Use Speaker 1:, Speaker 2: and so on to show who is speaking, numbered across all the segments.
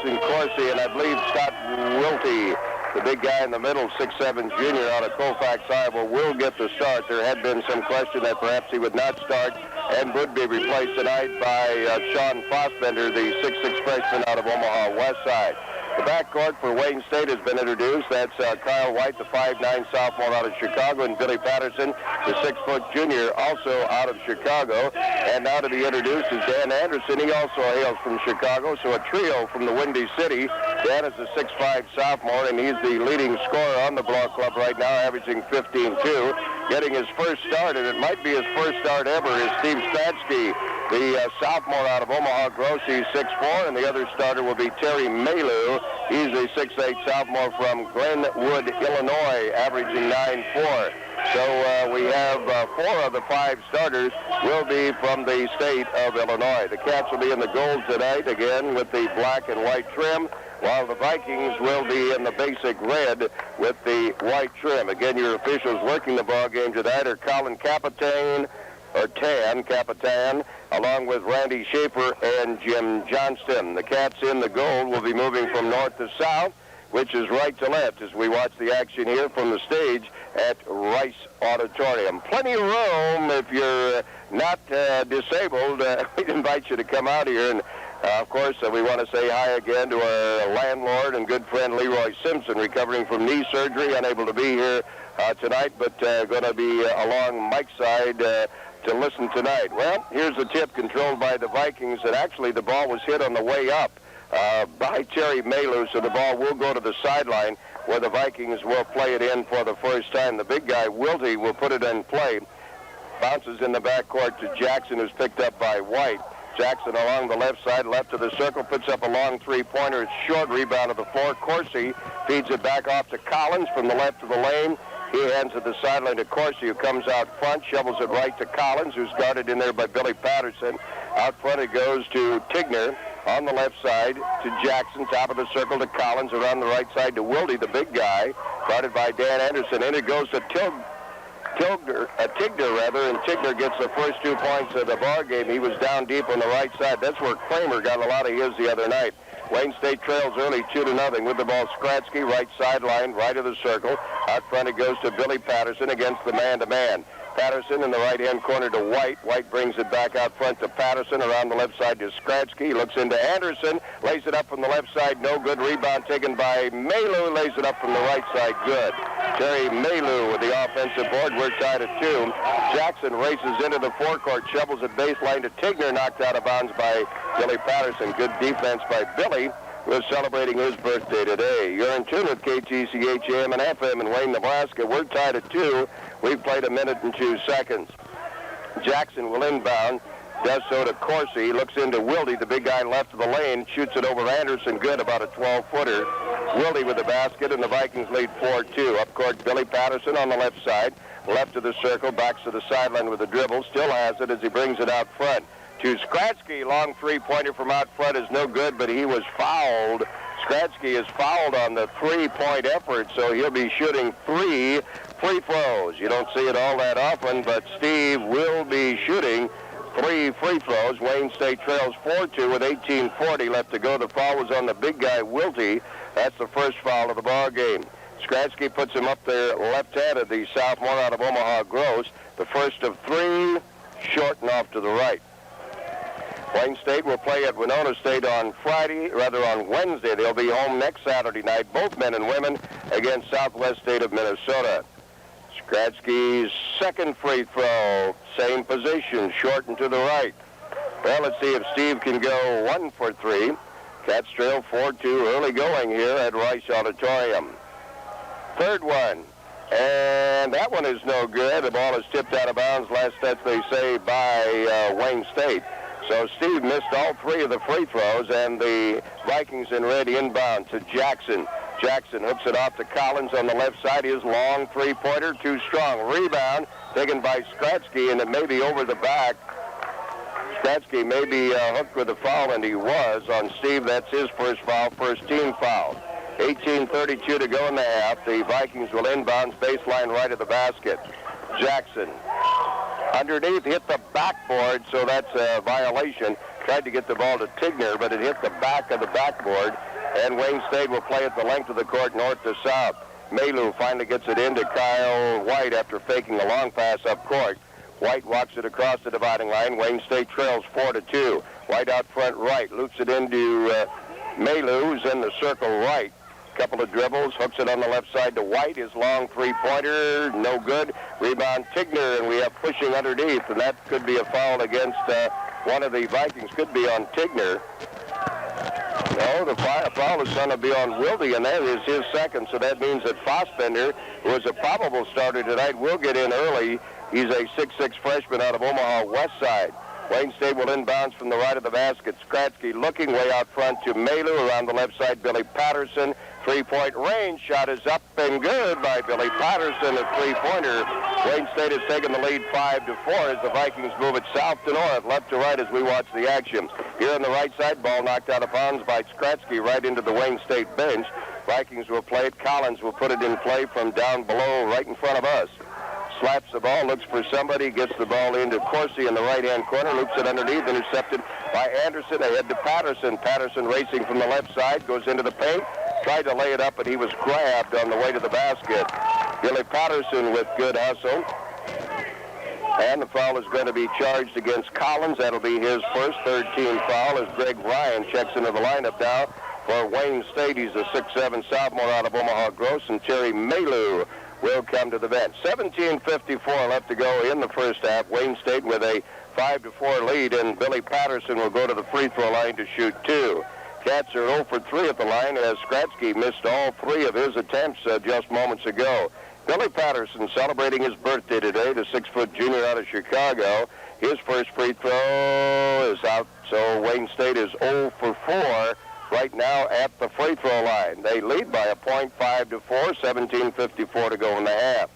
Speaker 1: Jackson Corsi, and I believe Scott Wilty, the big guy in the middle, 6'7" junior out of Colfax, Iowa, will get the start. There had been some question that perhaps he would not start and would be replaced tonight by Sean Fossbender, the 6'6" freshman out of Omaha West Side. The backcourt for Wayne State has been introduced. That's Kyle White, the 5'9" sophomore out of Chicago, and Billy Patterson, the 6-foot junior, also out of Chicago. And now to be introduced is Dan Anderson. He also hails from Chicago, so a trio from the Windy City. Dan is a 6'5" sophomore, and he's the leading scorer on the ball club right now, averaging 15-2. Getting his first start, and it might be his first start ever, is Steve Stradsky, the sophomore out of Omaha Gross. He's 6'4", and the other starter will be Terry Malu. He's a 6'8" sophomore from Glenwood, Illinois, averaging 9'4". So we have 4 of the 5 starters will be from the state of Illinois. The Cats will be in the gold tonight, again with the black and white trim, while the Vikings will be in the basic red with the white trim. Again, your officials working the ball game tonight are Colin Capitan, along with Randy Schaefer and Jim Johnston. The Cats in the gold will be moving from north to south, which is right to left, as we watch the action here from the stage at Rice Auditorium. Plenty of room if you're not disabled. We'd invite you to come out here. And, of course, we want to say hi again to our landlord and good friend Leroy Simpson, recovering from knee surgery, unable to be here tonight, but going to be along Mike's side to listen tonight. Well, here's the tip controlled by the Vikings, and actually the ball was hit on the way up by Terry Malu, so the ball will go to the sideline where the Vikings will play it in for the first time. The big guy, Wilty, will put it in play. Bounces in the backcourt to Jackson, who's picked up by White. Jackson along the left side, left of the circle, puts up a long three-pointer. It's short, rebound to the floor. Corsi feeds it back off to Collins from the left of the lane. He hands it the sideline to Corsi, who comes out front, shovels it right to Collins, who's guarded in there by Billy Patterson. Out front it goes to Tigner on the left side to Jackson, top of the circle to Collins, around the right side to Wildy, the big guy, guarded by Dan Anderson. In it goes to Tigner, and Tigner gets the first 2 points of the ball game. He was down deep on the right side. That's where Kramer got a lot of his the other night. Wayne State trails early 2-0 with the ball. Skradsky, right sideline, right of the circle. Out front it goes to Billy Patterson against the man-to-man. Patterson in the right-hand corner to White. White brings it back out front to Patterson, around the left side to Skradsky. He looks into Anderson, lays it up from the left side, no good. Rebound taken by Malu, lays it up from the right side, good. Terry Malu with the offensive board. We're tied at 2. Jackson races into the forecourt, shovels it baseline to Tigner, knocked out of bounds by Billy Patterson. Good defense by Billy, who is celebrating his birthday today. You're in tune with KTCH AM and FM in Wayne, Nebraska. We're tied at 2. We've played 1 minute and 2 seconds. Jackson will inbound, does so to Corsi, looks into Wildy, the big guy left of the lane, shoots it over Anderson, good, about a 12-footer. Wildy with the basket, and the Vikings lead 4-2. Up court, Billy Patterson on the left side, left of the circle, backs to the sideline with the dribble, still has it as he brings it out front. To Skradsky, long three-pointer from out front is no good, but he was fouled. Skradsky is fouled on the three-point effort, so he'll be shooting 3 free throws. You don't see it all that often, but Steve will be shooting 3 free throws. Wayne State trails 4-2 with 18:40 left to go. The foul was on the big guy, Wilty. That's the first foul of the ball game. Skradsky puts him up there left-handed, the sophomore out of Omaha Gross. The first of 3, short and off to the right. Wayne State will play at Winona State on Wednesday. They'll be home next Saturday night, both men and women, against Southwest State of Minnesota. Skradsky's second free throw, same position, short and to the right. Well, let's see if Steve can go 1 for 3. Cats trail 4-2, early going here at Rice Auditorium. Third one, and that one is no good. The ball is tipped out of bounds, last stats they say, by Wayne State. So Steve missed all 3 of the free throws, and the Vikings in red inbound to Jackson. Jackson hooks it off to Collins on the left side. His long three-pointer, too strong. Rebound taken by Skradsky, and it may be over the back. Skradsky may be hooked with a foul, and he was on Steve. That's his first foul, first team foul. 18:32 to go in the half. The Vikings will inbounds baseline right of the basket. Jackson underneath, hit the backboard, so that's a violation. Tried to get the ball to Tigner, but it hit the back of the backboard. and Wayne State will play at the length of the court north to south. Malu finally gets it into Kyle White after faking a long pass up court. White walks it across the dividing line. Wayne State trails 4-2. White out front right, loops it into Malu, who's in the circle right. Couple of dribbles, hooks it on the left side to White. His long three-pointer, no good. Rebound Tigner, and we have pushing underneath, and that could be a foul against one of the Vikings. Could be on Tigner. No, the foul is going to be on Wilde, and that is his second, so that means that Fossbender, who is a probable starter tonight, will get in early. He's a 6'6 freshman out of Omaha West Side. Wayne State will inbounds from the right of the basket. Skratsky looking way out front to Malu. Around the left side, Billy Patterson. Three-point range. Shot is up and good by Billy Patterson, a three-pointer. Wayne State has taken the lead 5-4 as the Vikings move it south to north, left to right as we watch the action. Here on the right side, ball knocked out of bounds by Skratsky right into the Wayne State bench. Vikings will play it. Collins will put it in play from down below right in front of us. Slaps the ball, looks for somebody, gets the ball into Corsi in the right-hand corner, loops it underneath, intercepted by Anderson, ahead to Patterson. Patterson racing from the left side, goes into the paint, tried to lay it up, but he was grabbed on the way to the basket. Billy Patterson with good hustle. And the foul is going to be charged against Collins. That'll be his first third-team foul as Greg Ryan checks into the lineup now for Wayne State. He's a 6'7 sophomore out of Omaha Gross, and Terry Malu will come to the bench. 17:54 left to go in the first half. Wayne State with a 5-4 lead, and Billy Patterson will go to the free throw line to shoot two. Cats are 0 for 3 at the line as Skratsky missed all 3 of his attempts just moments ago. Billy Patterson celebrating his birthday today, the 6-foot junior out of Chicago. His first free throw is out, so Wayne State is 0 for 4. Right now at the free throw line. They lead by a point, 5-4, 17:54 to go in the half.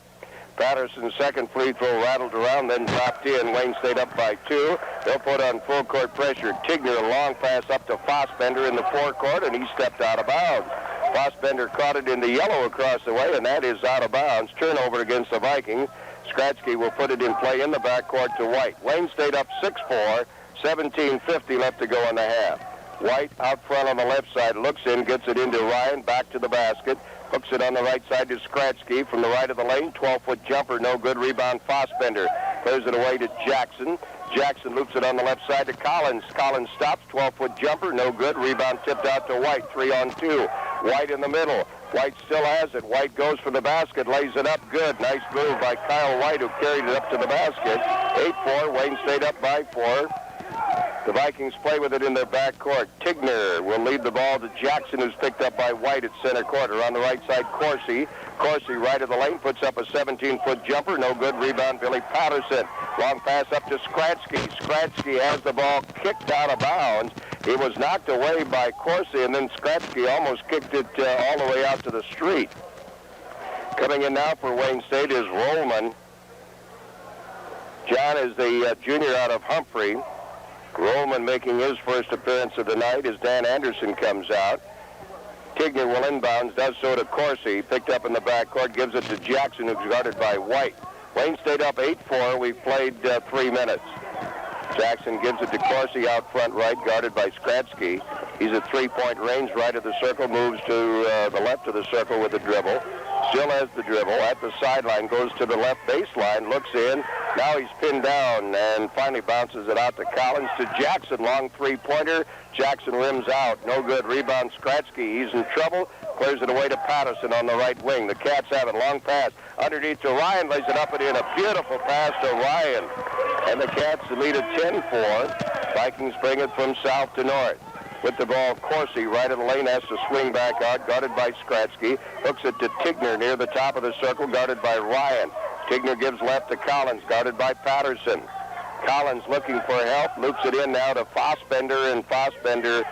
Speaker 1: Patterson's second free throw rattled around, then dropped in. Wayne State up by 2. They'll put on full court pressure. Tigner, a long pass up to Fossbender in the forecourt, and he stepped out of bounds. Fossbender caught it in the yellow across the way, and that is out of bounds. Turnover against the Vikings. Skratsky will put it in play in the backcourt to White. Wayne State up 6-4, 17:50 left to go in the half. White out front on the left side, looks in, gets it into Ryan, back to the basket, hooks it on the right side to Skratsky from the right of the lane, 12-foot jumper, no good, rebound Fossbender, clears it away to Jackson. Jackson loops it on the left side to Collins. Collins stops, 12-foot jumper, no good, rebound tipped out to White, 3-on-2. White in the middle. White still has it. White goes for the basket, lays it up, good. Nice move by Kyle White, who carried it up to the basket. 8-4, Wayne State up by 4. The Vikings play with it in their backcourt. Tigner will lead the ball to Jackson, who's picked up by White at center court. On the right side, Corsi. Corsi right of the lane, puts up a 17-foot jumper. No good. Rebound, Billy Patterson. Long pass up to Skratsky. Skratsky has the ball kicked out of bounds. He was knocked away by Corsi, and then Skratsky almost kicked it all the way out to the street. Coming in now for Wayne State is Rollman. John is the junior out of Humphrey. Rollman making his first appearance of the night as Dan Anderson comes out. Tigner will inbounds, does so to Corsi. Picked up in the backcourt, gives it to Jackson, who's guarded by White. Wayne State up 8-4. We've played 3 minutes. Jackson gives it to Corsi out front right, guarded by Skratsky. He's at three-point range, right of the circle, moves to the left of the circle with the dribble. Still has the dribble at the sideline, goes to the left baseline, looks in. Now he's pinned down and finally bounces it out to Collins, to Jackson. Long three-pointer. Jackson rims out. No good. Rebound Skratsky. He's in trouble. Clears it away to Patterson on the right wing. The Cats have it. Long pass underneath to Ryan. Lays it up and in. A beautiful pass to Ryan. And the Cats lead at 10-4. Vikings bring it from south to north. With the ball, Corsi right of the lane has to swing back out, guarded by Skratsky. Hooks it to Tigner near the top of the circle, guarded by Ryan. Tigner gives left to Collins, guarded by Patterson. Collins looking for help, loops it in now to Fossbender, and Fossbender,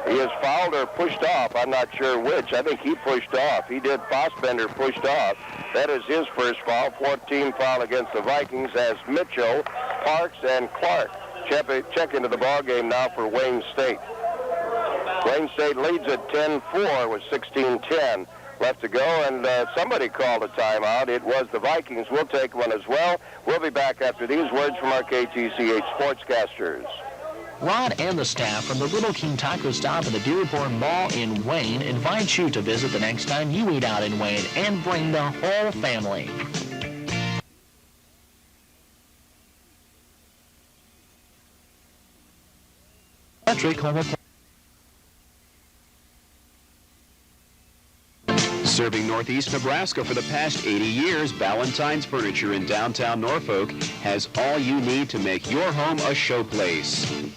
Speaker 1: he is fouled or pushed off. I'm not sure which. I think he pushed off. He did. Fossbender pushed off. That is his first foul, 14th foul against the Vikings, as Mitchell, Parks, and Clark check into the ball game now for Wayne State. Wayne State leads at 10-4 with 16-10 left to go, and somebody called a timeout. It was the Vikings. We'll take one as well. We'll be back after these words from our KTCH sportscasters.
Speaker 2: Rod and the staff from the Little King Taco Stop at the Dearborn Mall in Wayne invite you to visit the next time you eat out in Wayne and bring the whole family. Electric Home Appliance.
Speaker 3: Serving Northeast Nebraska for the past 80 years, Ballantyne's Furniture in downtown Norfolk has all you need to make your home a showplace.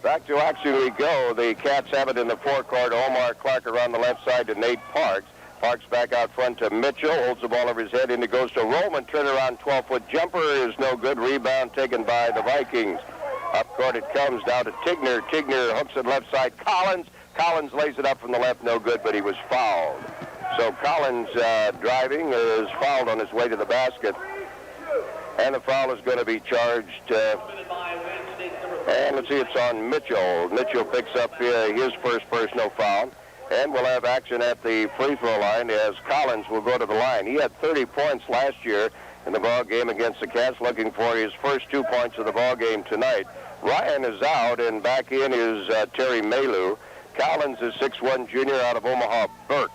Speaker 1: Back to action we go. The Cats have it in the forecourt. Omar Clark around the left side to Nate Parks. Parks back out front to Mitchell. Holds the ball over his head. In it goes to Roman. Turnaround 12-foot jumper is no good. Rebound taken by the Vikings. Up court it comes down to Tigner. Tigner hooks it left side. Collins. Collins lays it up from the left. No good, but he was fouled. So Collins driving is fouled on his way to the basket. And the foul is going to be charged. And let's see, it's on Mitchell. Mitchell picks up his first personal foul. And we'll have action at the free throw line as Collins will go to the line. He had 30 points last year in the ball game against the Cats, looking for his first 2 points of the ball game tonight. Ryan is out, and back in is Terry Malu. Collins is 6'1" junior out of Omaha Burke.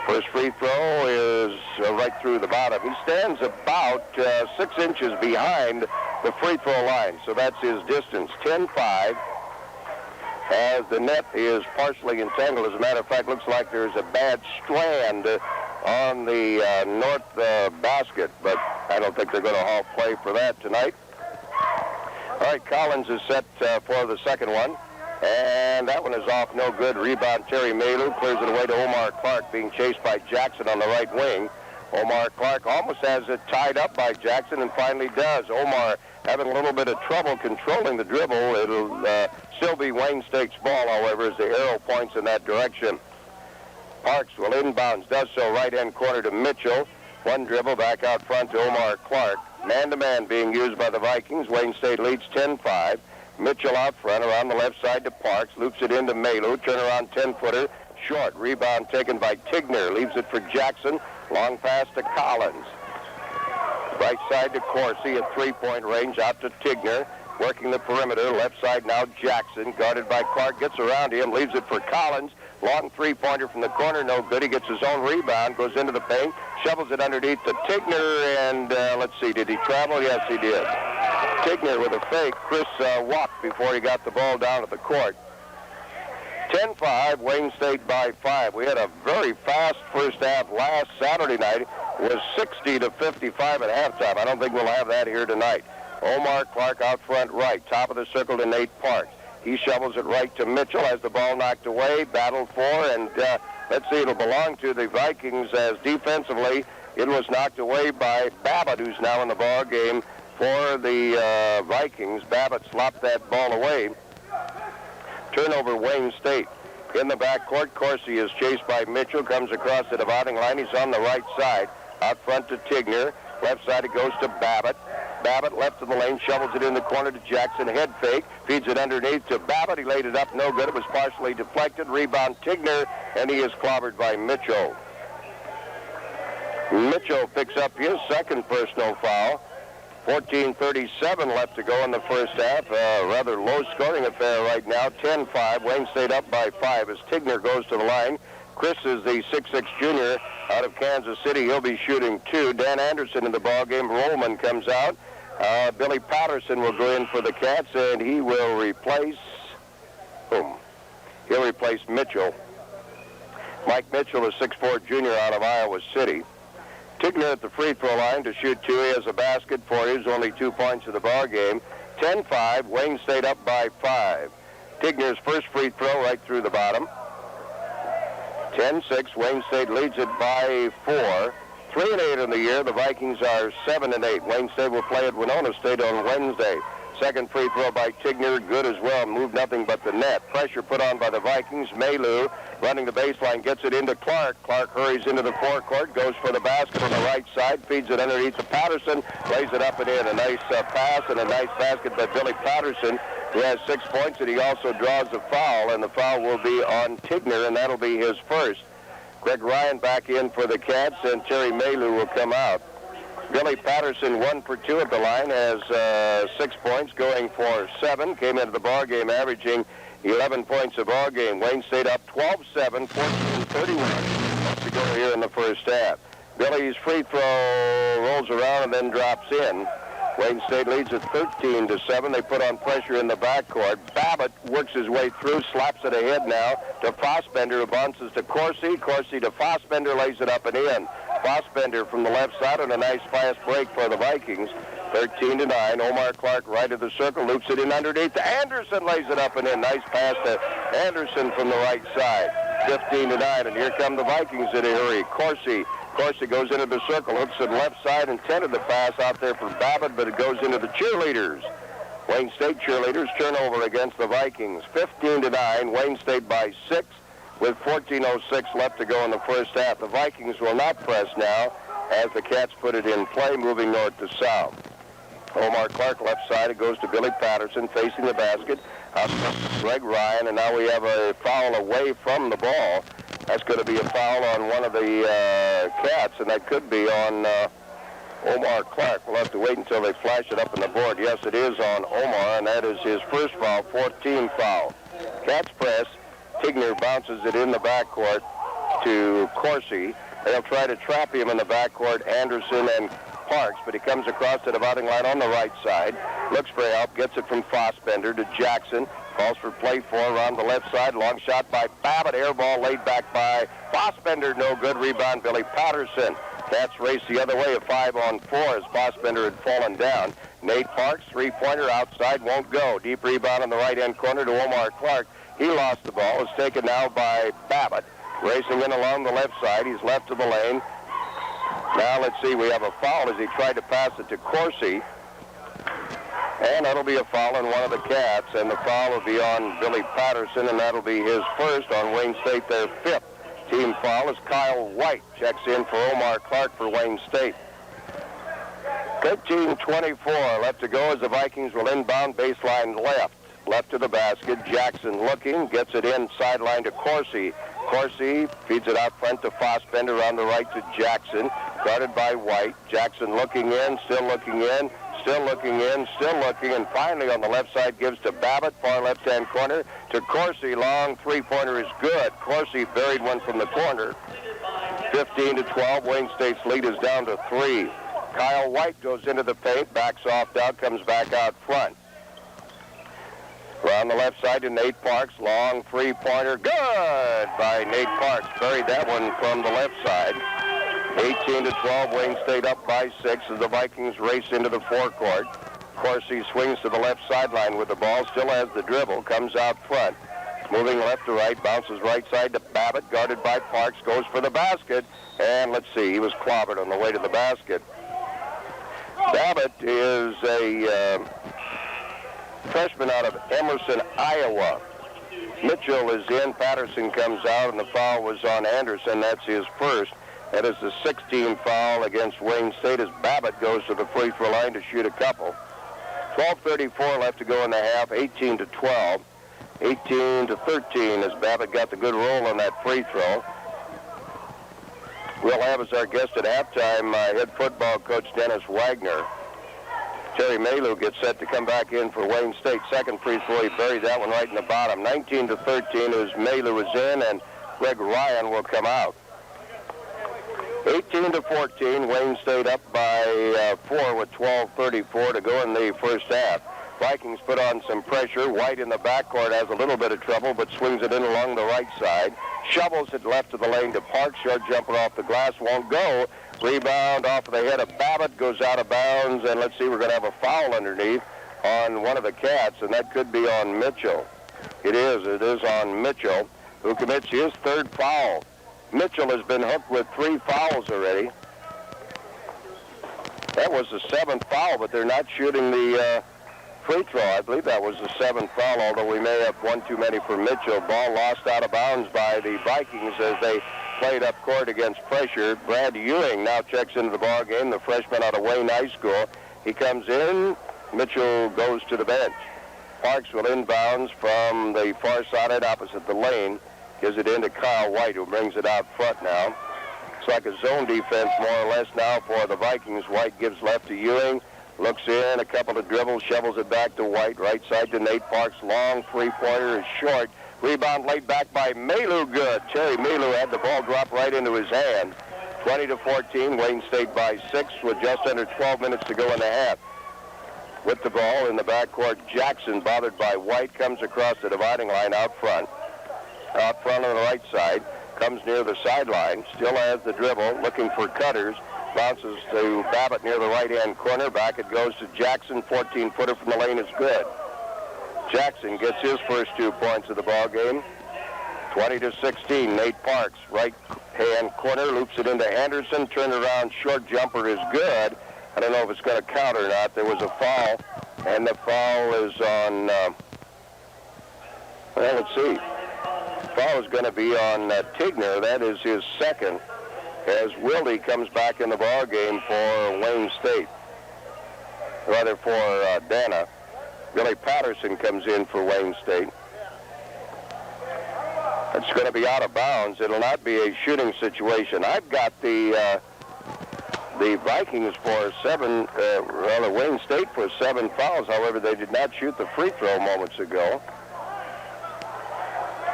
Speaker 1: First free throw is right through the bottom. He stands about 6 inches behind the free throw line, so that's his distance, 10-5. As the net is partially entangled. As a matter of fact, looks like there's a bad strand on the north basket, but I don't think they're going to halt play for that tonight. All right, Collins is set for the second one. And that one is off, no good. Rebound, Terry Malu clears it away to Omar Clark, being chased by Jackson on the right wing. Omar Clark almost has it tied up by Jackson and finally does. Omar having a little bit of trouble controlling the dribble. It'll still be Wayne State's ball, however, as the arrow points in that direction. Parks will inbounds, does so right-hand corner to Mitchell. One dribble back out front to Omar Clark. Man-to-man being used by the Vikings. Wayne State leads 10-5. Mitchell out front around the left side to Parks. Loops it into Malu. Turnaround 10-footer. Short. Rebound taken by Tigner. Leaves it for Jackson. Long pass to Collins. Right side to Corsi at three-point range. Out to Tigner. Working the perimeter. Left side now Jackson. Guarded by Clark. Gets around him. Leaves it for Collins. Long three-pointer from the corner. No good. He gets his own rebound. Goes into the paint. Shovels it underneath to Tigner. And let's see. Did he travel? Yes, he did. Tigner with a fake. Chris walked before he got the ball down at the court. 10-5, Wayne State by 5. We had a very fast first half last Saturday night. It was 60-55 at halftime. I don't think we'll have that here tonight. Omar Clark out front right. Top of the circle to Nate Parks. He shovels it right to Mitchell. Has the ball knocked away. Battled for, and let's see, it'll belong to the Vikings as defensively it was knocked away by Babbitt, who's now in the ball game for the Vikings. Babbitt slopped that ball away. Turnover, Wayne State. In the backcourt, Corsi is chased by Mitchell, comes across the dividing line. He's on the right side. Out front to Tigner. Left side it goes to Babbitt. Babbitt left of the lane, shovels it in the corner to Jackson. Head fake, feeds it underneath to Babbitt. He laid it up, no good. It was partially deflected. Rebound Tigner, and he is clobbered by Mitchell. Mitchell picks up his second personal foul. 14:37 left to go in the first half. Rather low-scoring affair right now. 10-5. Wayne State up by 5 as Tigner goes to the line. Chris is the 6'6 junior out of Kansas City. He'll be shooting 2. Dan Anderson in the ballgame. Rollman comes out. Billy Patterson will go in for the Cats, and he will replace He'll replace Mitchell. Mike Mitchell, a 6'4 junior out of Iowa City. Tigner at the free throw line to shoot 2. He has a basket for his only 2 points of the ball game. 10-5, Wayne State up by 5. Tigner's first free throw right through the bottom. 10-6, Wayne State leads it by 4. 3-8 in the year. The Vikings are 7-8. Wayne State will play at Winona State on Wednesday. Second free throw by Tigner, good as well. Moved nothing but the net. Pressure put on by the Vikings. Malu running the baseline, gets it into Clark. Clark hurries into the forecourt, goes for the basket on the right side, feeds it underneath to Patterson, lays it up and in. A nice pass and a nice basket by Billy Patterson, who has 6 points, and he also draws a foul, and the foul will be on Tigner, and that'll be his first. Greg Ryan back in for the Cats, and Terry Malu will come out. Billy Patterson 1 for 2 at the line, has 6 points, going for 7. Came into the ball game averaging 11 points a ball game. Wayne State up 12-7, 14-31 to go here in the first half. Billy's free throw rolls around and then drops in. Wayne State leads at 13-7. They put on pressure in the backcourt. Babbitt works his way through, slaps it ahead now to Fossbender, who bounces to Corsi. Corsi to Fossbender, lays it up and in. Fossbender from the left side on a nice fast break for the Vikings. 13-9. Omar Clark right of the circle, loops it in underneath to Anderson, lays it up and in. Nice pass to Anderson from the right side. 15-9, and here come the Vikings in a hurry. Corsi goes into the circle, hooks it left side, intended the pass out there for Babbitt, but it goes into the cheerleaders. Wayne State cheerleaders turnover against the Vikings. 15-9, Wayne State by 6 with 14:06 left to go in the first half. The Vikings will not press now as the Cats put it in play, moving north to south. Omar Clark left side, it goes to Billy Patterson facing the basket. Greg Ryan, and now we have a foul away from the ball. That's going to be a foul on one of the Cats, and that could be on Omar Clark. We'll have to wait until they flash it up on the board. Yes, it is on Omar, and that is his first foul, 14th foul. Cats press. Tigner bounces it in the backcourt to Corsi. They'll try to trap him in the backcourt, Anderson and Parks, but he comes across the dividing line on the right side. Looks for help, gets it from Fossbender to Jackson. Calls for play 4 around the left side. Long shot by Babbitt. Air ball laid back by Fossbender. No good. Rebound, Billy Patterson. Cats race the other way, a 5-on-4 as Fossbender had fallen down. Nate Parks, three-pointer outside, won't go. Deep rebound in the right-hand corner to Omar Clark. He lost the ball. It's taken now by Babbitt. Racing in along the left side. He's left to the lane. Now let's see. We have a foul as he tried to pass it to Corsi. And that'll be a foul on one of the Cats, and the foul will be on Billy Patterson, and that'll be his first on Wayne State, their 5th team foul, as Kyle White checks in for Omar Clark for Wayne State. 13:24 left to go as the Vikings will inbound baseline left to the basket. Jackson looking, gets it in sideline to Corsi. Corsi feeds it out front to Fossbender on the right to Jackson, guarded by White. Jackson looking in, still looking in. Still looking in, still looking, and finally on the left side gives to Babbitt, far left-hand corner, to Corsi. Long three-pointer is good. Corsi buried one from the corner. 15-12, Wayne State's lead is down to 3. Kyle White goes into the paint, backs off Doug, comes back out front. Around the left side to Nate Parks, long three-pointer, good by Nate Parks. Buried that one from the left side. 18-12, Wayne State up by 6 as the Vikings race into the forecourt. Corsi swings to the left sideline with the ball, still has the dribble, comes out front. Moving left to right, bounces right side to Babbitt, guarded by Parks, goes for the basket, and let's see, he was clobbered on the way to the basket. Babbitt is a freshman out of Emerson, Iowa. Mitchell is in, Patterson comes out, and the foul was on Anderson. That's his first. That is the 16th foul against Wayne State as Babbitt goes to the free throw line to shoot a couple. 12:34 left to go in the half, 18-12. 18-13 as Babbitt got the good roll on that free throw. We'll have as our guest at halftime head football coach Dennis Wagner. Terry Malu gets set to come back in for Wayne State. Second free throw, he buried that one right in the bottom. 19-13 as Malu is in, and Greg Ryan will come out. 18-14, Wayne State up by 4 with 12:34 to go in the first half. Vikings put on some pressure. White in the backcourt has a little bit of trouble, but swings it in along the right side. Shovels it left to the lane to Parks. Short jumper off the glass, won't go. Rebound off of the head of Babbitt, goes out of bounds, and let's see, we're going to have a foul underneath on one of the Cats, and that could be on Mitchell. It is on Mitchell, who commits his 3rd foul. Mitchell has been hooked with 3 fouls already. That was the 7th foul, but they're not shooting the free throw. I believe that was the 7th foul, although we may have one too many for Mitchell. Ball lost out of bounds by the Vikings as they played up court against pressure. Brad Ewing now checks into the ball game, the freshman out of Wayne High School. He comes in. Mitchell goes to the bench. Parks will inbounds from the far side opposite the lane. Gives it into Kyle White, who brings it out front now. Looks like a zone defense more or less now for the Vikings. White gives left to Ewing. Looks in, a couple of dribbles, shovels it back to White. Right side to Nate Parks. Long three-pointer is short. Rebound laid back by Malu. Good. Terry Malu had the ball drop right into his hand. 20-14. Wayne State by 6 with just under 12 minutes to go in the half. With the ball in the backcourt, Jackson, bothered by White, comes across the dividing line out front. Out front on the right side. Comes near the sideline. Still has the dribble. Looking for cutters. Bounces to Babbitt near the right-hand corner. Back it goes to Jackson. 14-footer from the lane is good. Jackson gets his first 2 points of the ball game. 20-16. Nate Parks, right-hand corner, loops it into Anderson. Turn around, short jumper is good. I don't know if it's going to count or not. There was a foul, and the foul is on, let's see. The foul is going to be on Tigner. That is his second, as Wilde comes back in the ball game for Wayne State. Rather for Dana. Billy Patterson comes in for Wayne State. It's going to be out of bounds. It'll not be a shooting situation. I've got the Vikings for Wayne State for 7 fouls. However, they did not shoot the free throw moments ago.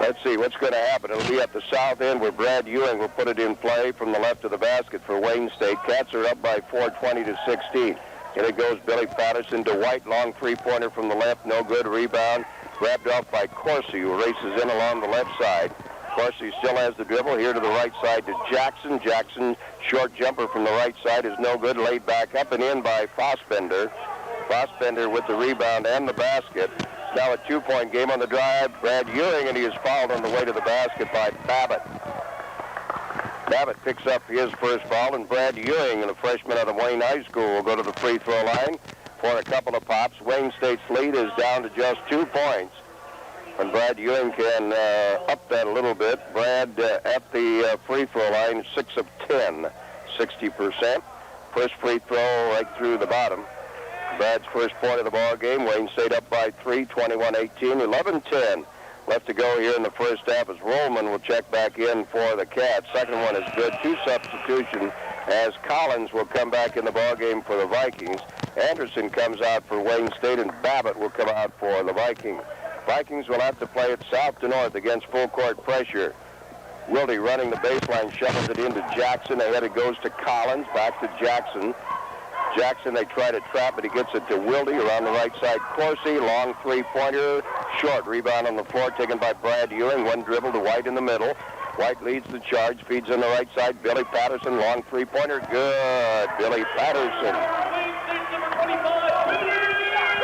Speaker 1: Let's see what's going to happen. It'll be at the south end where Brad Ewing will put it in play from the left of the basket for Wayne State. Cats are up by 4, 20-16. And it goes Billy Patterson to White. Long three-pointer from the left. No good. Rebound. Grabbed off by Corsi, who races in along the left side. Corsi still has the dribble. Here to the right side to Jackson. Jackson, short jumper from the right side is no good. Laid back up and in by Fossbender. Fossbender with the rebound and the basket. It's now a 2-point game on the drive. Brad Ewing, and he is fouled on the way to the basket by Babbitt. Babbitt picks up his first foul, and Brad Ewing, a freshman out of Wayne High School, will go to the free throw line for a couple of pops. Wayne State's lead is down to just 2 points. And Brad Ewing can up that a little bit. Brad at the free throw line, 6 of 10, 60%. First free throw right through the bottom. Brad's first point of the ball game. Wayne State up by 3, 21-18, 11-10. Left to go here in the first half as Rollman will check back in for the Cats. Second one is good. 2 substitutions as Collins will come back in the ball game for the Vikings. Anderson comes out for Wayne State, and Babbitt will come out for the Vikings. Vikings will have to play it south to north against full court pressure. Wilde running the baseline, shovels it into Jackson. Ahead it goes to Collins, back to Jackson. Jackson, they try to trap it. He gets it to Wilde around the right side. Corsi, long three-pointer, short. Rebound on the floor taken by Brad Ewing. One dribble to White in the middle. White leads the charge, feeds on the right side. Billy Patterson, long three-pointer. Good. Billy Patterson.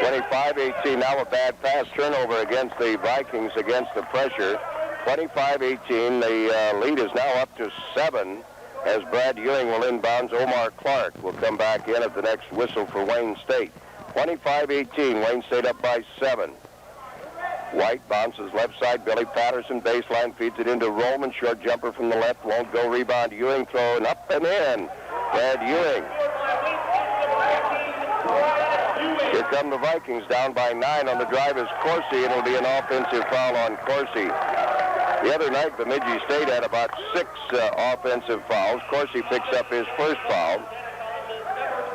Speaker 1: 25-18. Now a bad pass turnover against the Vikings against the pressure. 25-18. The lead is now up to 7. As Brad Ewing will inbounds, Omar Clark will come back in at the next whistle for Wayne State. 25-18, Wayne State up by 7. White bounces left side, Billy Patterson, baseline, feeds it into Rollman, short jumper from the left, won't go, rebound, Ewing throwing up and in. Brad Ewing. Here come the Vikings down by 9 on the drive is Corsi, and it'll be an offensive foul on Corsi. The other night, Bemidji State had about 6 offensive fouls. Corsi picks up his first foul.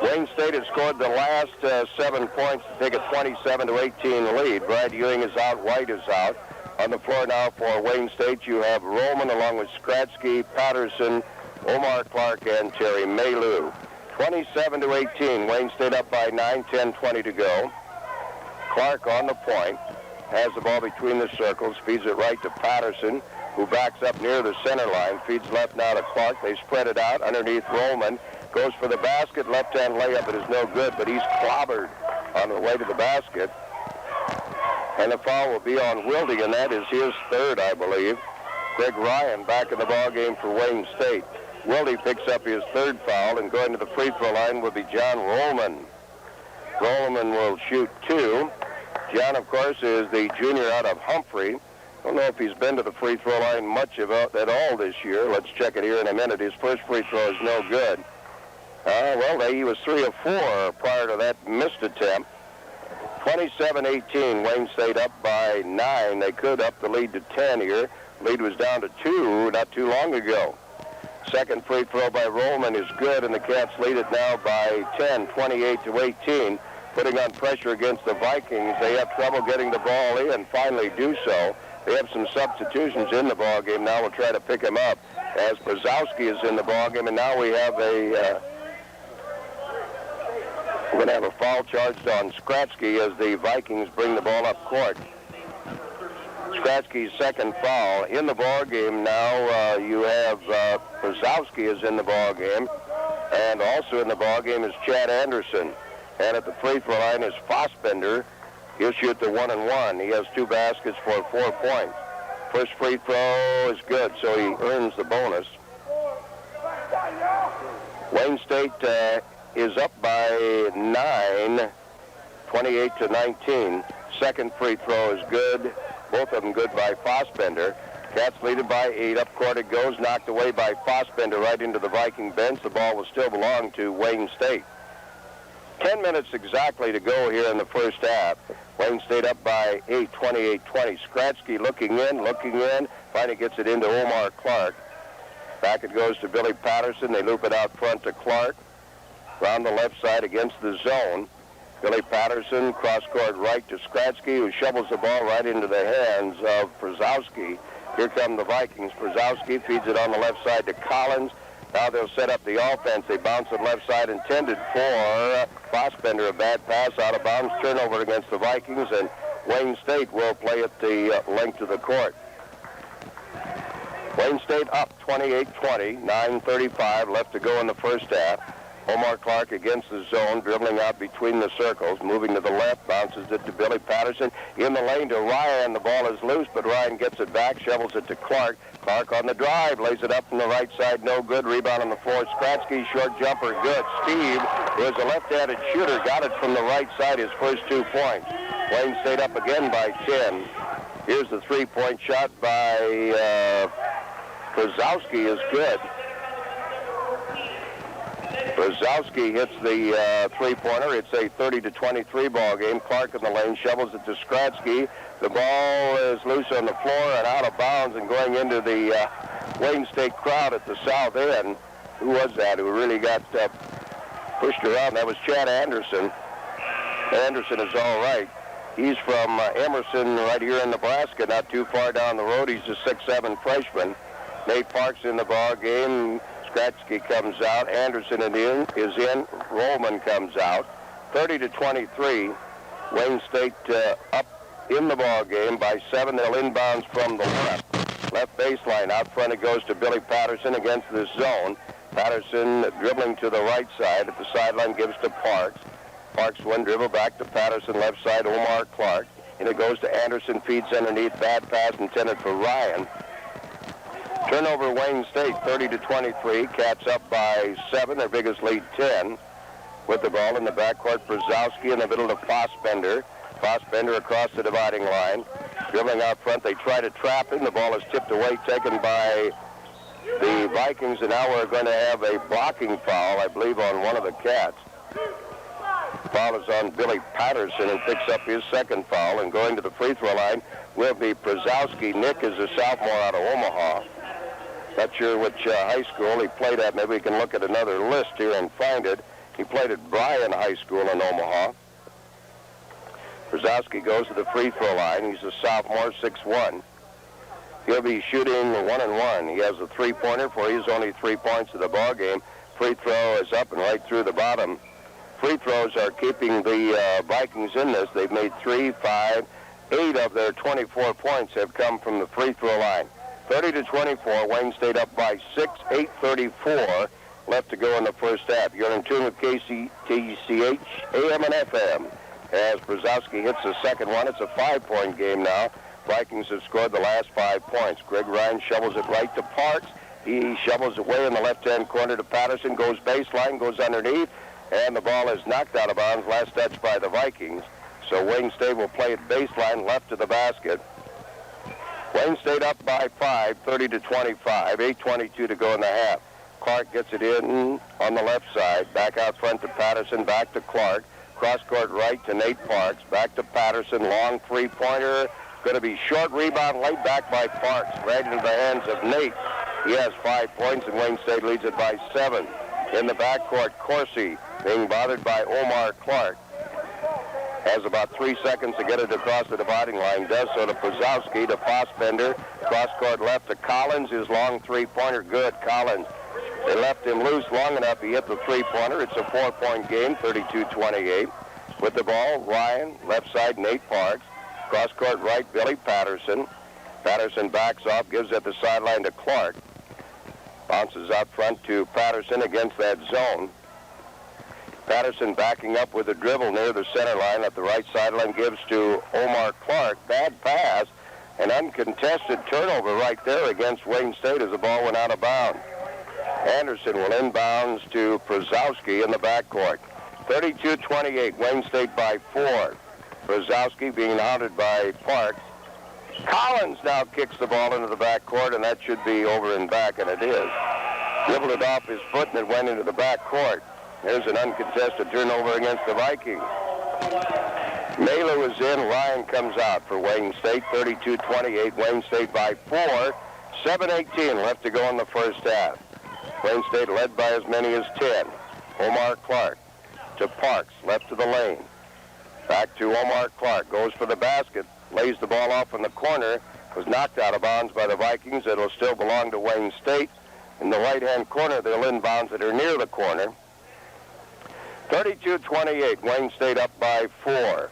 Speaker 1: Wayne State has scored the last 7 points to take a 27-18 lead. Brad Ewing is out. White is out. On the floor now for Wayne State, you have Rollman along with Skratsky, Patterson, Omar Clark, and Terry Malu. 27-18. Wayne State up by 9, 10-20 to go. Clark on the point. Has the ball between the circles, feeds it right to Patterson, who backs up near the center line, feeds left now to Clark. They spread it out underneath Rollman. Goes for the basket, left-hand layup. It is no good, but he's clobbered on the way to the basket. And the foul will be on Wilde, and that is his third, I believe. Greg Ryan back in the ball game for Wayne State. Wilde picks up his third foul, and going to the free throw line will be John Rollman. Rollman will shoot 2. John, of course, is the junior out of Humphrey. I don't know if he's been to the free throw line much at all this year. Let's check it here in a minute. His first free throw is no good. Well, he was 3 of 4 prior to that missed attempt. 27-18, Wayne State up by 9. They could up the lead to 10 here. Lead was down to 2 not too long ago. Second free throw by Rollman is good, and the Cats lead it now by 10, 28-18, putting on pressure against the Vikings. They have trouble getting the ball in and finally do so. They have some substitutions in the ball game. Now we'll try to pick him up as Brzezowski is in the ball game, and now we have we're going to have a foul charged on Skratsky as the Vikings bring the ball up court. Skratsky's second foul in the ball game. Now you have Brzezowski is in the ball game, and also in the ball game is Chad Anderson. And at the free throw line is Fossbender. He'll shoot the 1-and-1. He has 2 baskets for 4 points. First free throw is good, so he earns the bonus. Wayne State is up by 9, 28-19. Second free throw is good. Both of them good by Fossbender. Cats lead it by 8. Up court it goes, knocked away by Fossbender right into the Viking bench. The ball will still belong to Wayne State. 10 minutes exactly to go here in the first half. Wayne State up by 8, 28-20. Skratsky looking in, finally gets it into Omar Clark. Back it goes to Billy Patterson. They loop it out front to Clark. Round the left side against the zone. Billy Patterson, cross-court right to Skratsky, who shovels the ball right into the hands of Brzezowski. Here come the Vikings. Brzezowski feeds it on the left side to Collins. Now they'll set up the offense. They bounce it left side, intended for Fossbender. A bad pass out of bounds. Turnover against the Vikings, and Wayne State will play it the length of the court. Wayne State up 28-20, 9:35 left to go in the first half. Omar Clark against the zone, dribbling out between the circles, moving to the left, bounces it to Billy Patterson. In the lane to Ryan. The ball is loose, but Ryan gets it back, shovels it to Clark. Clark on the drive, lays it up from the right side, no good. Rebound on the floor. Skratsky, short jumper, good. Steve, who is a left-handed shooter, got it from the right side, his first 2 points. Wayne State up again by 10. Here's the 3-point shot by Brzezowski is good. Brzezowski hits the 3-pointer. It's a 30-23 ball game. Clark in the lane shovels it to Skratsky. The ball is loose on the floor and out of bounds and going into the Wayne State crowd at the south end. Who was that who really got pushed around? That was Chad Anderson. Anderson is all right. He's from Emerson right here in Nebraska, not too far down the road. He's a 6'7" freshman. Nate Parks in the ball game. Skratsky comes out. Anderson is in. Rollman comes out. 30-23. Wayne State up in the ball game by 7. They'll inbounds from the left baseline. Out front it goes to Billy Patterson against the zone. Patterson dribbling to the right side. At the sideline gives to Parks. Parks one dribble back to Patterson. Left side Omar Clark. And it goes to Anderson. Feeds underneath. Bad pass intended for Ryan. Turnover Wayne State, 30-23. Cats up by 7, their biggest lead 10. With the ball in the backcourt, Brzezowski in the middle to Fossbender. Fossbender across the dividing line. Dribbling out front, they try to trap him. The ball is tipped away, taken by the Vikings, and now we're going to have a blocking foul, I believe, on one of the Cats. Foul is on Billy Patterson, and picks up his second foul. And going to the free throw line will be Brzezowski. Nick is a sophomore out of Omaha. Not sure which high school he played at. Maybe we can look at another list here and find it. He played at Bryan High School in Omaha. Brzezowski goes to the free throw line. He's a sophomore, 6'1". He'll be shooting 1-and-1. He has a 3-pointer for his only 3 points of the ball game. Free throw is up and right through the bottom. Free throws are keeping the Vikings in this. They've made 3, 5, 8 of their 24 points have come from the free throw line. 30-24, Wayne State up by 6, 8:34 left to go in the first half. You're in tune with KCTCH, AM and FM. As Brzezowski hits the second one, it's a 5-point game now. Vikings have scored the last 5 points. Greg Ryan shovels it right to Parks. He shovels it way in the left-hand corner to Patterson, goes baseline, goes underneath, and the ball is knocked out of bounds. Last touch by the Vikings. So Wayne State will play it baseline left to the basket. Wayne State up by 5, 30-25, 8:22 to go in the half. Clark gets it in on the left side, back out front to Patterson, back to Clark, cross-court right to Nate Parks, back to Patterson, long 3-pointer, going to be short rebound, laid back by Parks, right into the hands of Nate. He has 5 points, and Wayne State leads it by 7. In the backcourt, Corsi being bothered by Omar Clark. Has about 3 seconds to get it across the dividing line. Does so to Przowski, to Fossbender. Cross-court left to Collins. His long three-pointer good. Collins. They left him loose long enough. He hit the three-pointer. It's a 4-point game, 32-28. With the ball, Ryan. Left side, Nate Parks. Cross-court right, Billy Patterson. Patterson backs off, gives it the sideline to Clark. Bounces out front to Patterson against that zone. Patterson backing up with a dribble near the center line at the right sideline, gives to Omar Clark. Bad pass, an uncontested turnover right there against Wayne State as the ball went out of bounds. Anderson will inbounds to Przowski in the backcourt. 32-28, Wayne State by 4. Przowski being hounded by Parks. Collins now kicks the ball into the backcourt, and that should be over and back, and it is. Dribbled it off his foot, and it went into the backcourt. There's an uncontested turnover against the Vikings. Malu is in. Ryan comes out for Wayne State. 32-28. Wayne State by 4. 7:18 left to go in the first half. Wayne State led by as many as 10. Omar Clark to Parks, left to the lane. Back to Omar Clark. Goes for the basket. Lays the ball off in the corner. Was knocked out of bounds by the Vikings. It'll still belong to Wayne State. In the right-hand corner, they'll inbounds that are near the corner. 32-28, Wayne State up by 4.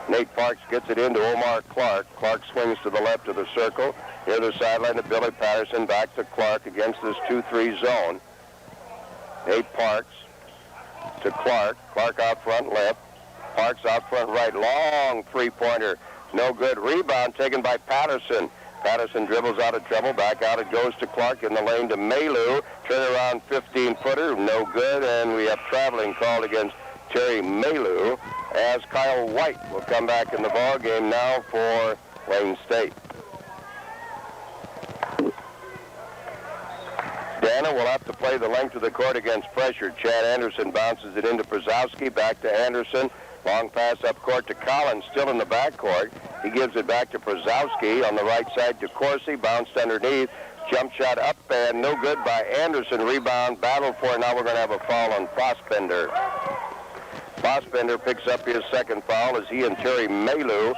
Speaker 1: Nate Parks gets it into Omar Clark. Clark swings to the left of the circle. Near the sideline to Billy Patterson. Back to Clark against this 2-3 zone. Nate Parks to Clark. Clark out front left. Parks out front right. Long three-pointer. No good. Rebound taken by Patterson. Patterson dribbles out of trouble. Back out it goes to Clark in the lane to Malu. Turnaround 15-footer. No good. And we have traveling called against Terry Malu as Kyle White will come back in the ball game now for Wayne State. Dana will have to play the length of the court against pressure. Chad Anderson bounces it into Przowski. Back to Anderson. Long pass up court to Collins, still in the backcourt. He gives it back to Przowski on the right side to Corsi. Bounced underneath. Jump shot up and no good by Anderson. Rebound, battle for it. Now we're going to have a foul on Fossbender. Fossbender picks up his second foul as he and Terry Malu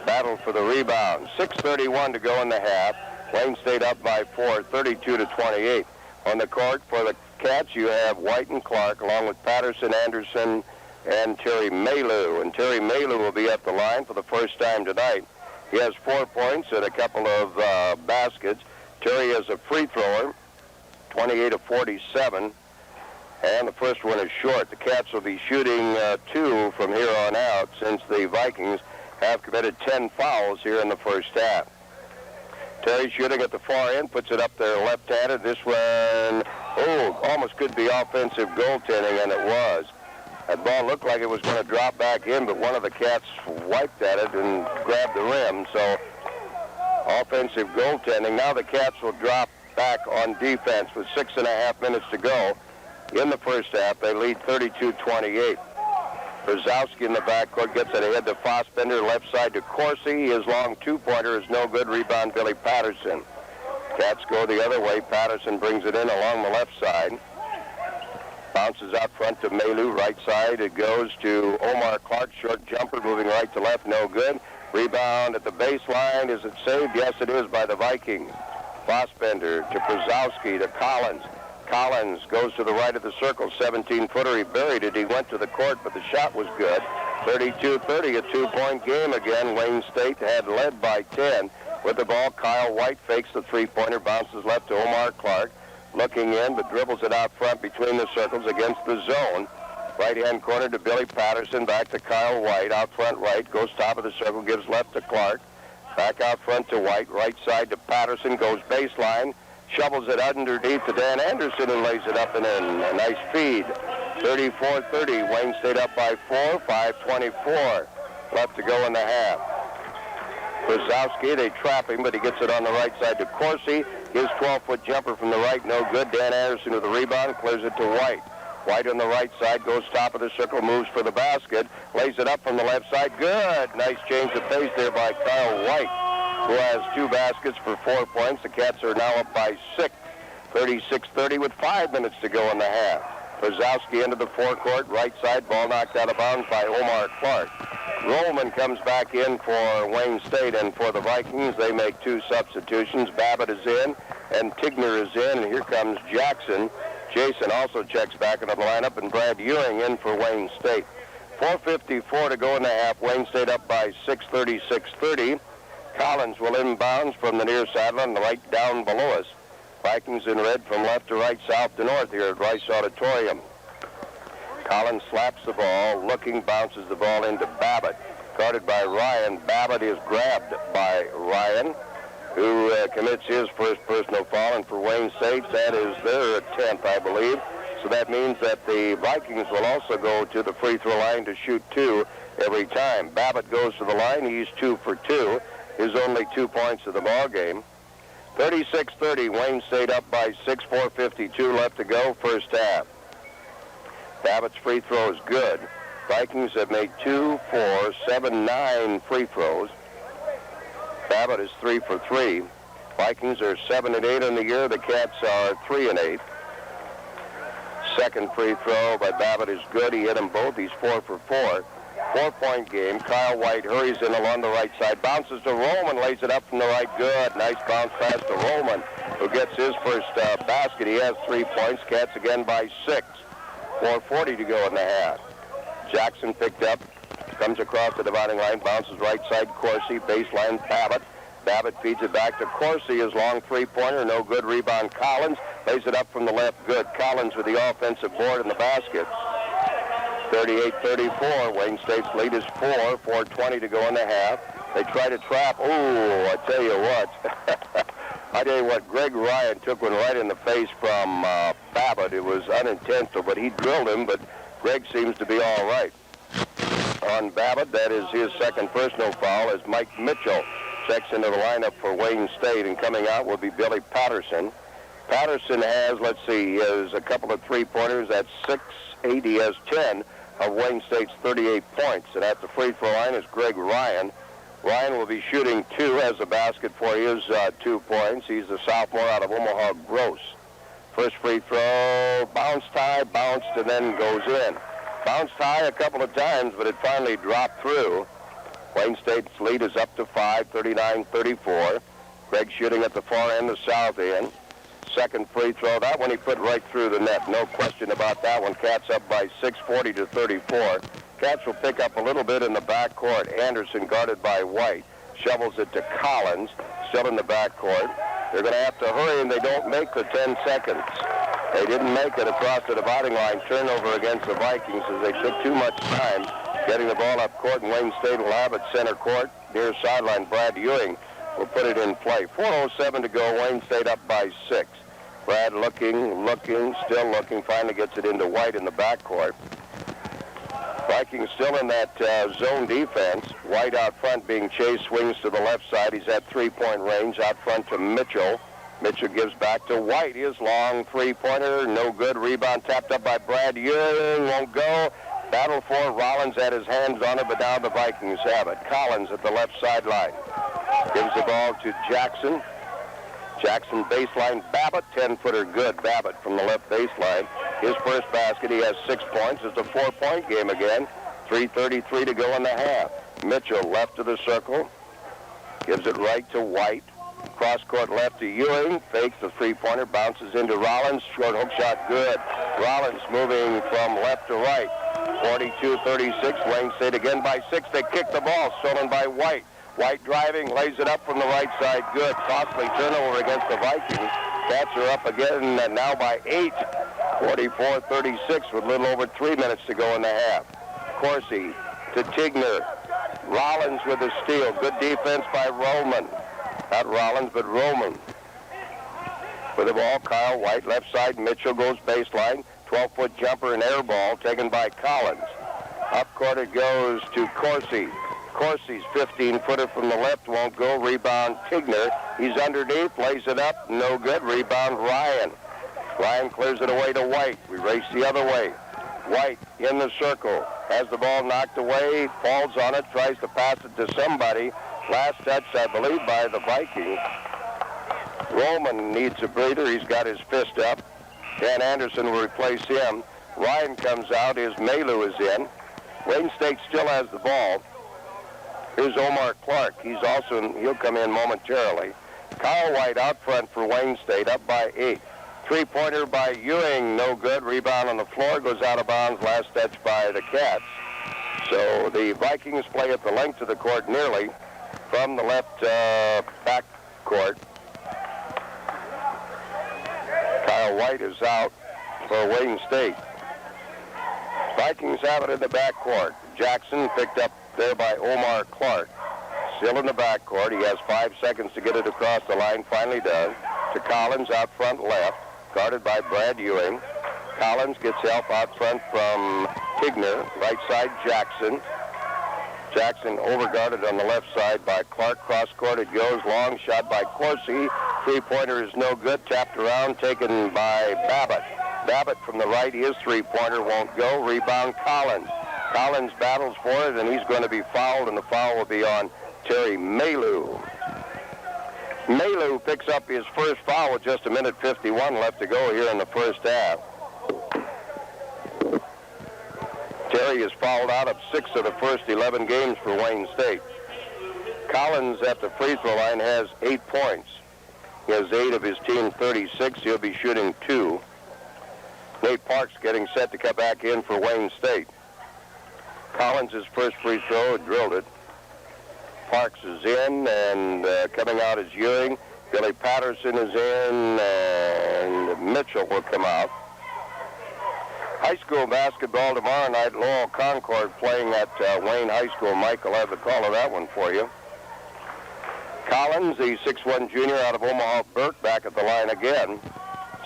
Speaker 1: battle for the rebound. 6:31 to go in the half. Wayne State up by 4, 32-28. On the court for the Cats, you have White and Clark, along with Patterson, Anderson, and Terry Malu. And Terry Malu will be at the line for the first time tonight. He has 4 points and a couple of baskets. Terry is a free thrower, 28 of 47. And the first one is short. The Cats will be shooting 2 from here on out since the Vikings have committed 10 fouls here in the first half. Terry shooting at the far end, puts it up there left-handed. This one, almost could be offensive goaltending, and it was. That ball looked like it was going to drop back in, but one of the Cats wiped at it and grabbed the rim. So offensive goaltending. Now the Cats will drop back on defense with 6.5 minutes to go. In the first half, they lead 32-28. Przowski in the backcourt gets it ahead to Fossbender, left side to Corsi. His long two-pointer is no good. Rebound, Billy Patterson. Cats go the other way. Patterson brings it in along the left side. Bounces out front to Malu, right side. It goes to Omar Clark, short jumper, moving right to left, no good. Rebound at the baseline. Is it saved? Yes, it is by the Vikings. Fossbender to Przowski to Collins. Collins goes to the right of the circle, 17-footer. He buried it. He went to the court, but the shot was good. 32-30, a 2-point game again. Wayne State had led by 10. With the ball, Kyle White fakes the three-pointer, bounces left to Omar Clark. Looking in, but dribbles it out front between the circles against the zone. Right-hand corner to Billy Patterson, back to Kyle White. Out front right, goes top of the circle, gives left to Clark. Back out front to White, right side to Patterson, goes baseline. Shovels it underneath to Dan Anderson and lays it up and in. A nice feed. 34-30. Wayne State up by 4. 5:24 left to go in the half. Przowski, they trap him, but he gets it on the right side to Corsi. His 12-foot jumper from the right, no good. Dan Anderson with the rebound, clears it to White. White on the right side, goes top of the circle, moves for the basket. Lays it up from the left side. Good. Nice change of pace there by Kyle White. who has 2 baskets for 4 points. The Cats are now up by 6, 36-30 with 5 minutes to go in the half. Brzezowski into the forecourt, right side, ball knocked out of bounds by Omar Clark. Rollman comes back in for Wayne State, and for the Vikings, they make 2 substitutions. Babbitt is in, and Tigner is in, and here comes Jackson. Jason also checks back into the lineup, and Brad Ewing in for Wayne State. 4:54 to go in the half. Wayne State up by 6, 36-30. Collins will inbounds from the near sideline, right down below us. Vikings in red from left to right, south to north here at Rice Auditorium. Collins slaps the ball, looking, bounces the ball into Babbitt. Guarded by Ryan. Babbitt is grabbed by Ryan, who commits his first personal foul. And for Wayne State, that is their 10th, I believe. So that means that the Vikings will also go to the free throw line to shoot 2 every time. Babbitt goes to the line. He's 2 for 2. His only 2 points of the ball game. 36-30, Wayne State up by 6, 4:52 left to go, first half. Babbitt's free throw is good. Vikings have made 2, 4, 7, 9 free throws. Babbitt is 3 for 3. Vikings are 7 and 8 in the year. The Cats are 3 and 8. Second free throw by Babbitt is good. He hit them both. He's 4 for 4. 4-point game. Kyle White hurries in along the right side. Bounces to Roman. Lays it up from the right. Good. Nice bounce pass to Roman, who gets his first basket. He has 3 points. Cats again by 6. 4:40 to go in the half. Jackson picked up. Comes across the dividing line. Bounces right side. Corsi. Baseline. Babbitt. Babbitt feeds it back to Corsi. His long 3-pointer. No good. Rebound. Collins. Lays it up from the left. Good. Collins with the offensive board in the basket. 38-34. Wayne State's lead is 4. 4:20 to go in the half. They try to trap. Ooh, I tell you what. Greg Ryan took one right in the face from Babbitt. It was unintentional, but he drilled him, but Greg seems to be all right. On Babbitt, that is his second personal foul, as Mike Mitchell checks into the lineup for Wayne State, and coming out will be Billy Patterson. Patterson has, he has a couple of 3-pointers. That's 6, 8. He has 10 of Wayne State's 38 points. And at the free throw line is Greg Ryan. Ryan will be shooting 2, has a basket for his 2 points. He's a sophomore out of Omaha Gross. First free throw, bounced high, bounced, and then goes in. Bounced high a couple of times, but it finally dropped through. Wayne State's lead is up to 5, 39-34. Greg shooting at the far end, the south end. Second free throw, that one he put right through the net. No question about that one. Cats up by 6, 40-34. Cats will pick up a little bit in the backcourt. Anderson guarded by White. Shovels it to Collins, still in the backcourt. They're going to have to hurry, and they don't make the 10 seconds. They didn't make it across the dividing line. Turnover against the Vikings as they took too much time getting the ball up court, and Wayne State will have it center court. Near sideline, Brad Ewing will put it in play. 4:07 to go. Wayne State up by 6. Brad looking, still looking, finally gets it into White in the backcourt. Vikings still in that zone defense. White out front being chased, swings to the left side. He's at 3-point range. Out front to Mitchell. Mitchell gives back to White. His long 3-pointer, no good. Rebound tapped up by Brad Ewing, won't go. Battle for Rollins had his hands on it, but now the Vikings have it. Collins at the left sideline. Gives the ball to Jackson. Jackson baseline. Babbitt, 10-footer good. Babbitt from the left baseline. His first basket, he has 6 points. It's a 4-point game again. 3:33 to go in the half. Mitchell left of the circle. Gives it right to White. Cross-court left to Ewing. Fakes the 3-pointer. Bounces into Rollins. Short hook shot good. Rollins moving from left to right. 42-36. Wayne State again by 6. They kick the ball. Stolen by White. White driving, lays it up from the right side. Good. Costly turnover against the Vikings. Cats are up again now by 8. 44-36 with a little over 3 minutes to go in the half. Corsi to Tigner. Rollins with a steal. Good defense by Roman. Not Rollins, but Roman. With the ball, Kyle White. Left side, Mitchell goes baseline. 12-foot jumper and air ball taken by Collins. Up court it goes to Corsi. Corsi's 15-footer from the left won't go. Rebound Tigner. He's underneath, lays it up, no good. Rebound Ryan. Ryan clears it away to White. We race the other way. White in the circle. Has the ball knocked away, falls on it, tries to pass it to somebody. Last touch, I believe, by the Vikings. Roman needs a breather. He's got his fist up. Dan Anderson will replace him. Ryan comes out. His Malu is in. Wayne State still has the ball. Here's Omar Clark. He'll come in momentarily. Kyle White out front for Wayne State, up by 8. Three-pointer by Ewing, no good. Rebound on the floor, goes out of bounds. Last touch by the Cats. So the Vikings play at the length of the court nearly from the left back court. Kyle White is out for Wayne State. Vikings have it in the back court. Jackson picked up there by Omar Clark. Still in the back court. He has 5 seconds to get it across the line. Finally does. To Collins out front left. Guarded by Brad Ewing. Collins gets help out front from Tigner. Right side Jackson. Jackson overguarded on the left side by Clark. Cross court it goes. Long shot by Corsi. Three-pointer is no good. Tapped around. Taken by Babbitt. Babbitt from the right. His three-pointer won't go. Rebound Collins. Collins battles for it, and he's going to be fouled, and the foul will be on Terry Malu. Malu picks up his first foul with just 1:51 left to go here in the first half. Terry is fouled out of 6 of the first 11 games for Wayne State. Collins at the free throw line has 8 points. He has 8 of his team 36. He'll be shooting 2. Nate Parks getting set to come back in for Wayne State. Collins' first free throw, drilled it. Parks is in, and coming out is Ewing. Billy Patterson is in, and Mitchell will come out. High school basketball tomorrow night. Laurel Concord playing at Wayne High School. Mike will have the call of that one for you. Collins, the 6'1 junior out of Omaha Burke, back at the line again.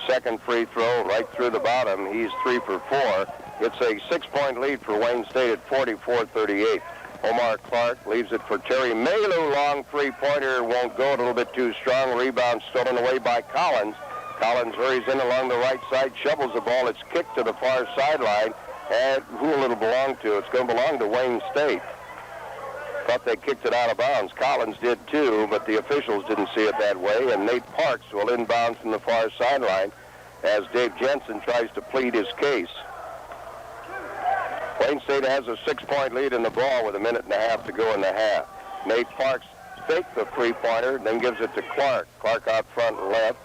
Speaker 1: Second free throw right through the bottom. He's 3 for 4. It's a 6-point lead for Wayne State at 44-38. Omar Clark leaves it for Terry Malu. Long three-pointer won't go. A little bit too strong. Rebound stolen away by Collins. Collins hurries in along the right side, shovels the ball. It's kicked to the far sideline. And who will it belong to? It's going to belong to Wayne State. Thought they kicked it out of bounds. Collins did too, but the officials didn't see it that way. And Nate Parks will inbound from the far sideline as Dave Jensen tries to plead his case. Wayne State has a 6-point lead in the ball with 1.5 to go in the half. Nate Parks faked the three-pointer, then gives it to Clark. Clark out front left.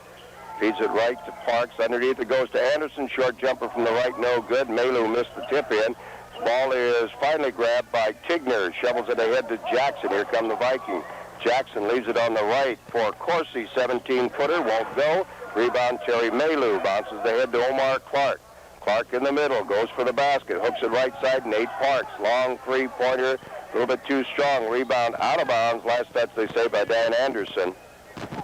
Speaker 1: Feeds it right to Parks. Underneath it goes to Anderson. Short jumper from the right, no good. Malu missed the tip in. Ball is finally grabbed by Tigner. Shovels it ahead to Jackson. Here come the Vikings. Jackson leaves it on the right for Corsi. 17-footer, won't go. Rebound Terry Malu. Bounces the head to Omar Clark. Clark in the middle, goes for the basket, hooks it right side, Nate Parks. Long three-pointer, a little bit too strong. Rebound out of bounds. Last touch, they say, by Dan Anderson.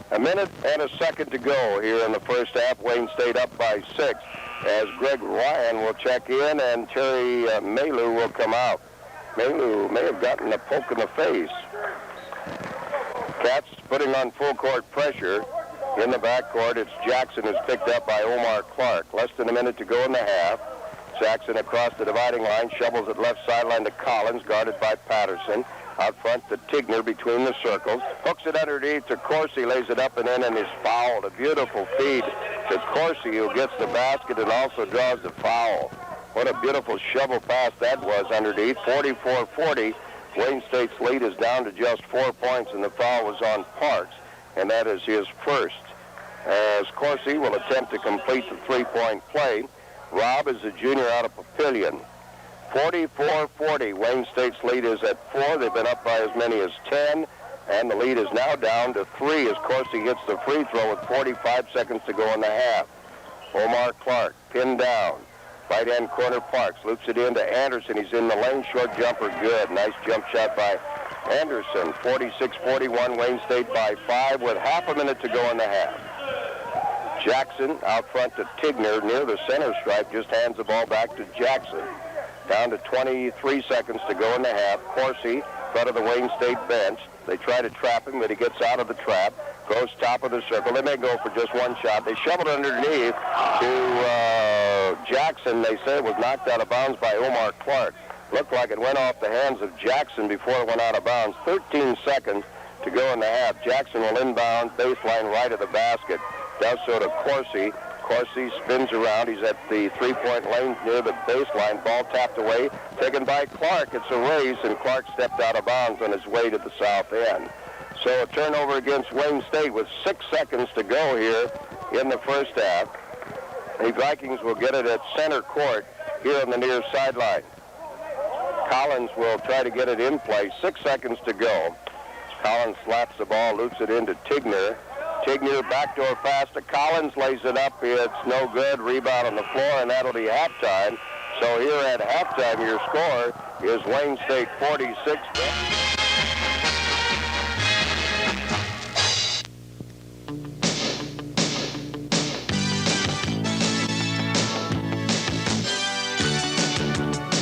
Speaker 1: 1 minute and a second to go here in the first half. Wayne State up by 6 as Greg Ryan will check in and Terry Malu will come out. Malu may have gotten a poke in the face. Cats putting on full court pressure. In the backcourt, it's Jackson who's picked up by Omar Clark. Less than a minute to go in the half. Jackson across the dividing line, shovels it left sideline to Collins, guarded by Patterson. Out front to Tigner between the circles. Hooks it underneath to Corsi, lays it up and in, and is fouled. A beautiful feed to Corsi, who gets the basket and also draws the foul. What a beautiful shovel pass that was underneath. 44-40. Wayne State's lead is down to just 4 points, and the foul was on Parks, and that is his first. As Corsi will attempt to complete the three-point play. Robb is a junior out of Papillion. 44-40. Wayne State's lead is at 4. They've been up by as many as 10, and the lead is now down to 3 as Corsi hits the free throw with 45 seconds to go in the half. Omar Clark pinned down. Right-hand corner Parks loops it in to Anderson. He's in the lane. Short jumper, good. Nice jump shot by Anderson. 46-41. Wayne State by 5 with half a minute to go in the half. Jackson out front to Tigner near the center stripe. Just hands the ball back to Jackson. Down to 23 seconds to go in the half. Corsi, front of the Wayne State bench. They try to trap him, but he gets out of the trap. Goes top of the circle. They may go for just one shot. They shovel it underneath to Jackson. They say it was knocked out of bounds by Omar Clark. Looked like it went off the hands of Jackson before it went out of bounds. 13 seconds to go in the half. Jackson will inbound baseline right of the basket. Does so to Corsi. Corsi spins around. He's at the three-point lane near the baseline. Ball tapped away, taken by Clark. It's a race, and Clark stepped out of bounds on his way to the south end. So a turnover against Wayne State with 6 seconds to go here in the first half. The Vikings will get it at center court here on the near sideline. Collins will try to get it in play. 6 seconds to go. Collins slaps the ball, loops it into Tigner. Tigner backdoor pass to Collins, lays it up. It's no good. Rebound on the floor, and that'll be halftime. So here at halftime, your score is Wayne State 46.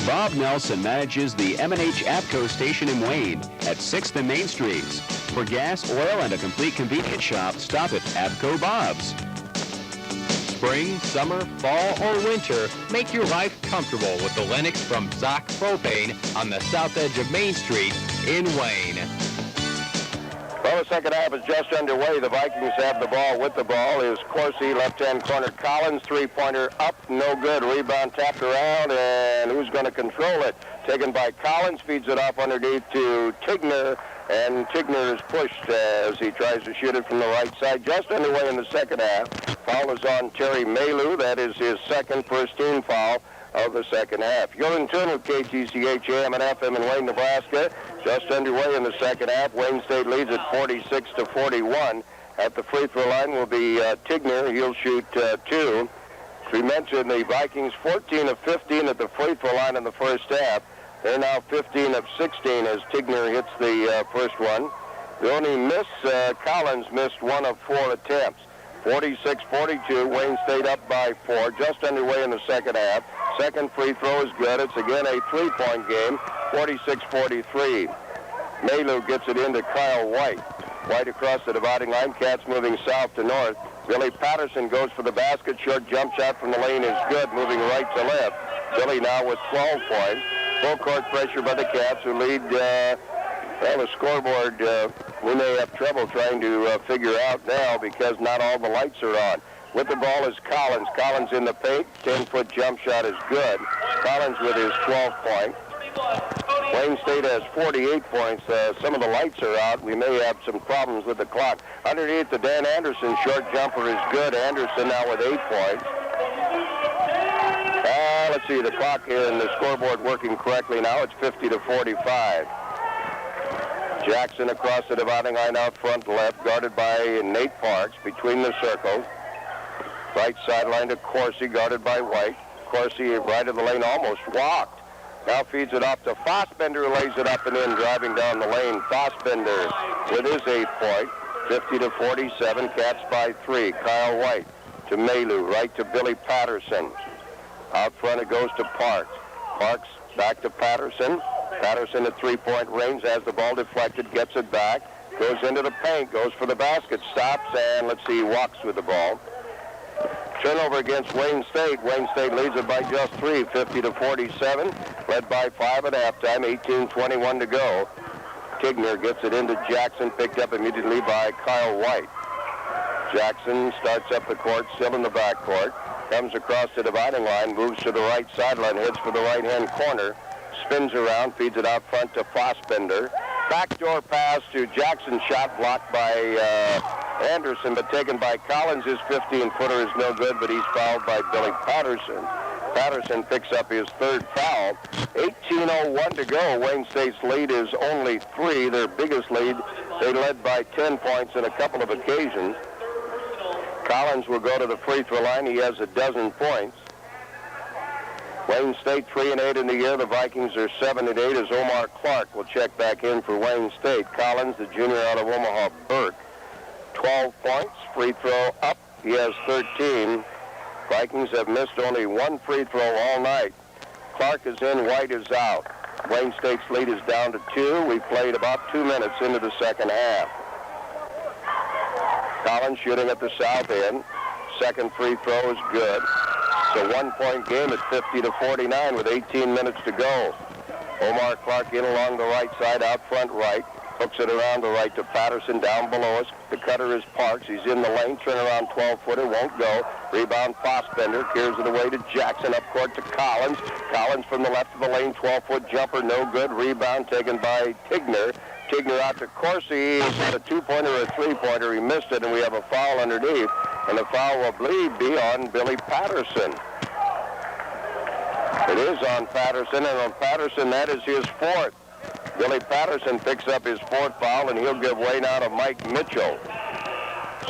Speaker 3: Bob Nelson manages the M&H APCO station in Wayne at 6th and Main Streets. For gas, oil, and a complete convenience shop, stop at APCO Bob's.
Speaker 4: Spring, summer, fall, or winter, make your life comfortable with the Lennox from Zoc Propane on the south edge of Main Street in Wayne.
Speaker 1: Well, the second half is just underway. The Vikings have the ball. With the ball is Corsi, left-hand corner. Collins, three-pointer up, no good. Rebound tapped around, and who's going to control it? Taken by Collins, feeds it off underneath to Tigner, and Tigner is pushed as he tries to shoot it from the right side. Just underway in the second half. Foul is on Terry Malu. That is his second first-team foul of the second half. You're in tune with KTCH AM and FM in Wayne, Nebraska. Just underway in the second half. Wayne State leads at 46-41. At the free throw line will be Tigner. He'll shoot 2. As we mentioned, the Vikings 14 of 15 at the free throw line in the first half. They're now 15 of 16 as Tigner hits the first one. The only miss, Collins missed 1 of 4 attempts. 46-42, Wayne State up by 4, just underway in the second half. Second free throw is good. It's again a three-point game, 46-43. Malu gets it into Kyle White. White across the dividing line, Cats moving south to north. Billy Patterson goes for the basket. Short jump shot from the lane is good, moving right to left. Billy now with 12 points. Full court pressure by the Cats, who lead, the scoreboard, we may have trouble trying to figure out now because not all the lights are on. With the ball is Collins. Collins in the paint. 10-foot jump shot is good. Collins with his 12th point. Wayne State has 48 points. Some of the lights are out. We may have some problems with the clock. Underneath, the Dan Anderson short jumper is good. Anderson now with 8 points. Let's see, the clock here and the scoreboard working correctly now. It's 50-45. Jackson across the dividing line out front left, guarded by Nate Parks between the circles. Right sideline to Corsi, guarded by White. Corsi right of the lane, almost walked. Now feeds it off to Fossbender, who lays it up and in, driving down the lane. Fossbender with his 8th point, 50-47, Cats by 3. Kyle White to Malu, right to Billy Patterson. Out front it goes to Parks. Parks back to Patterson. Patterson at three-point range, has the ball deflected, gets it back, goes into the paint, goes for the basket, stops, and let's see, walks with the ball. Turnover against Wayne State. Wayne State leads it by just 3, 50-47, led by 5 at halftime, 18:21 to go. Tigner gets it into Jackson, picked up immediately by Kyle White. Jackson starts up the court, still in the backcourt, comes across the dividing line, moves to the right sideline, heads for the right-hand corner, spins around, feeds it out front to Fossbender. Backdoor pass to Jackson, shot blocked by Anderson, but taken by Collins. His 15-footer is no good, but he's fouled by Billy Patterson. Patterson picks up his 3rd foul. 18:01 to go. Wayne State's lead is only 3, their biggest lead. They led by 10 points on a couple of occasions. Collins will go to the free throw line. He has 12 points. Wayne State 3-8 in the year. The Vikings are 7-8 as Omar Clark will check back in for Wayne State. Collins, the junior out of Omaha Burke, 12 points. Free throw up. He has 13. Vikings have missed only 1 free throw all night. Clark is in. White is out. Wayne State's lead is down to 2. We played about 2 minutes into the second half. Collins shooting at the south end. Second free throw is good. It's a 1-point game at 50-49 with 18 minutes to go. Omar Clark in along the right side, out front right. Hooks it around the right to Patterson down below us. The cutter is Parks. He's in the lane. Turnaround 12-footer. Won't go. Rebound Fossbender. Clears it away to Jackson. Up court to Collins. Collins from the left of the lane. 12-foot jumper. No good. Rebound taken by Tigner. Tigner out to Corsi. He's got a two-pointer or a three-pointer. He missed it, and we have a foul underneath. And the foul will be on Billy Patterson. It is on Patterson, and on Patterson, that is his fourth. Billy Patterson picks up his fourth foul, and he'll give way now to Mike Mitchell.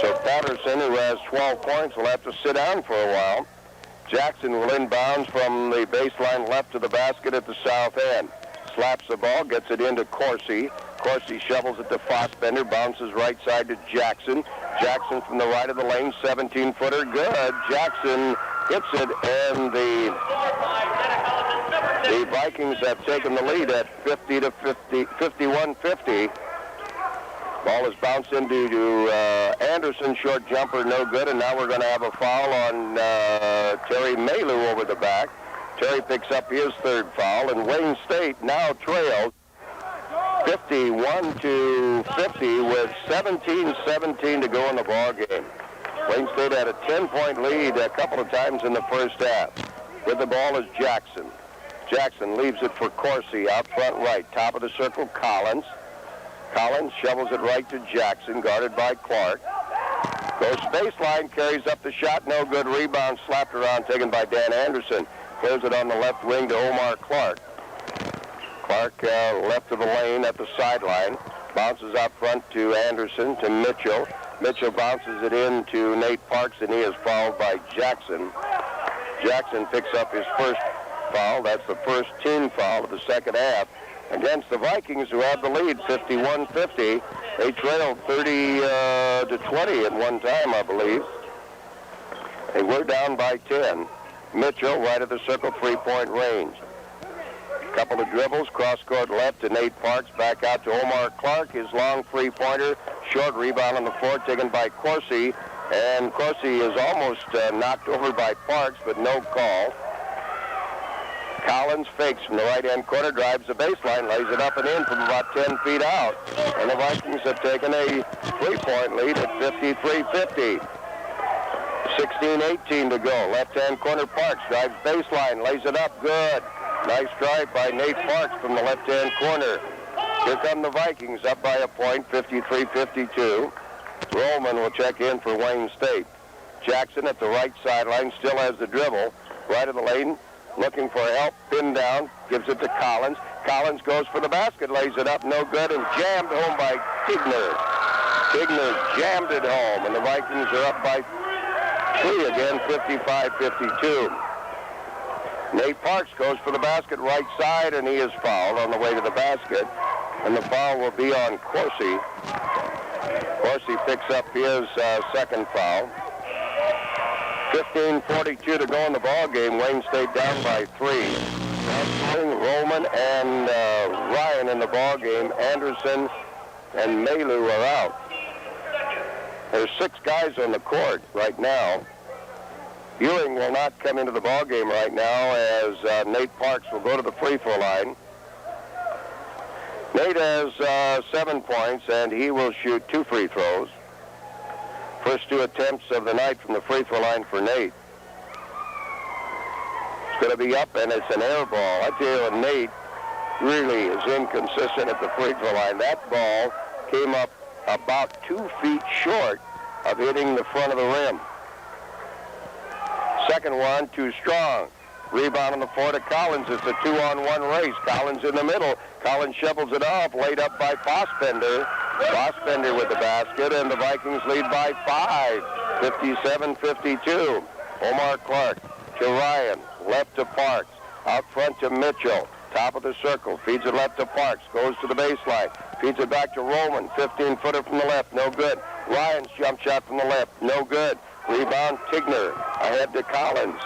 Speaker 1: So Patterson, who has 12 points, will have to sit down for a while. Jackson will inbounds from the baseline left to the basket at the south end. Slaps the ball, gets it into Corsi. Corsi shovels it to Fossbender, bounces right side to Jackson. Jackson from the right of the lane, 17-footer, good. Jackson hits it, and the Vikings have taken the lead at 51-50. Ball is bounced into Anderson, short jumper, no good, and now we're going to have a foul on Terry Malu over the back. Terry picks up his third foul, and Wayne State now trails 51-50 with 17-17 to go in the ball game. Wayne State had a 10-point lead a couple of times in the first half. With the ball is Jackson. Jackson leaves it for Corsi out front right. Top of the circle, Collins. Collins shovels it right to Jackson, guarded by Clark. Goes baseline, carries up the shot, no good. Rebound slapped around, taken by Dan Anderson. Clears it on the left wing to Omar Clark. Clark left of the lane at the sideline. Bounces out front to Anderson, to Mitchell. Mitchell bounces it in to Nate Parks, and he is fouled by Jackson. Jackson picks up his first foul. That's the first team foul of the second half against the Vikings, who have the lead 51-50. They trailed 30-20 at one time, I believe. And we're down by 10. Mitchell, right of the circle, three-point range. Couple of dribbles, cross-court left to Nate Parks, back out to Omar Clark. His long three-pointer, short rebound on the floor, taken by Corsi. And Corsi is almost knocked over by Parks, but no call. Collins fakes from the right-hand corner, drives the baseline, lays it up and in from about 10 feet out. And the Vikings have taken a three-point lead at 53-50. 16-18 to go. Left-hand corner, Parks drives baseline, lays it up, good. Nice drive by Nate Parks from the left-hand corner. Here come the Vikings, up by a point, 53-52. Rollman will check in for Wayne State. Jackson at the right sideline still has the dribble. Right of the lane, looking for help, pinned down, gives it to Collins. Collins goes for the basket, lays it up, no good, and jammed home by Tigner. Tigner jammed it home, and the Vikings are up by 3 again, 55-52. Nate Parks goes for the basket right side, and he is fouled on the way to the basket. And the foul will be on Corsi. Corsi picks up his second foul. 15:42 to go in the ball game. Wayne State down by 3. Roman and Ryan in the ball game. Anderson and Malu are out. There's 6 guys on the court right now. Ewing will not come into the ball game right now, as Nate Parks will go to the free throw line. Nate has 7 points, and he will shoot 2 free throws. First 2 attempts of the night from the free throw line for Nate. It's going to be up, and it's an air ball. I tell you, Nate really is inconsistent at the free throw line. That ball came up about 2 feet short of hitting the front of the rim. Second one, too strong. Rebound on the floor to Collins. It's a 2-on-1 race. Collins in the middle. Collins shovels it off, laid up by Fossbender. Fossbender with the basket, and the Vikings lead by 5, 57-52. Omar Clark to Ryan, left to Parks, out front to Mitchell. Top of the circle, feeds it left to Parks, goes to the baseline, feeds it back to Roman, 15-footer from the left, no good. Ryan's jump shot from the left, no good. Rebound, Tigner, ahead to Collins.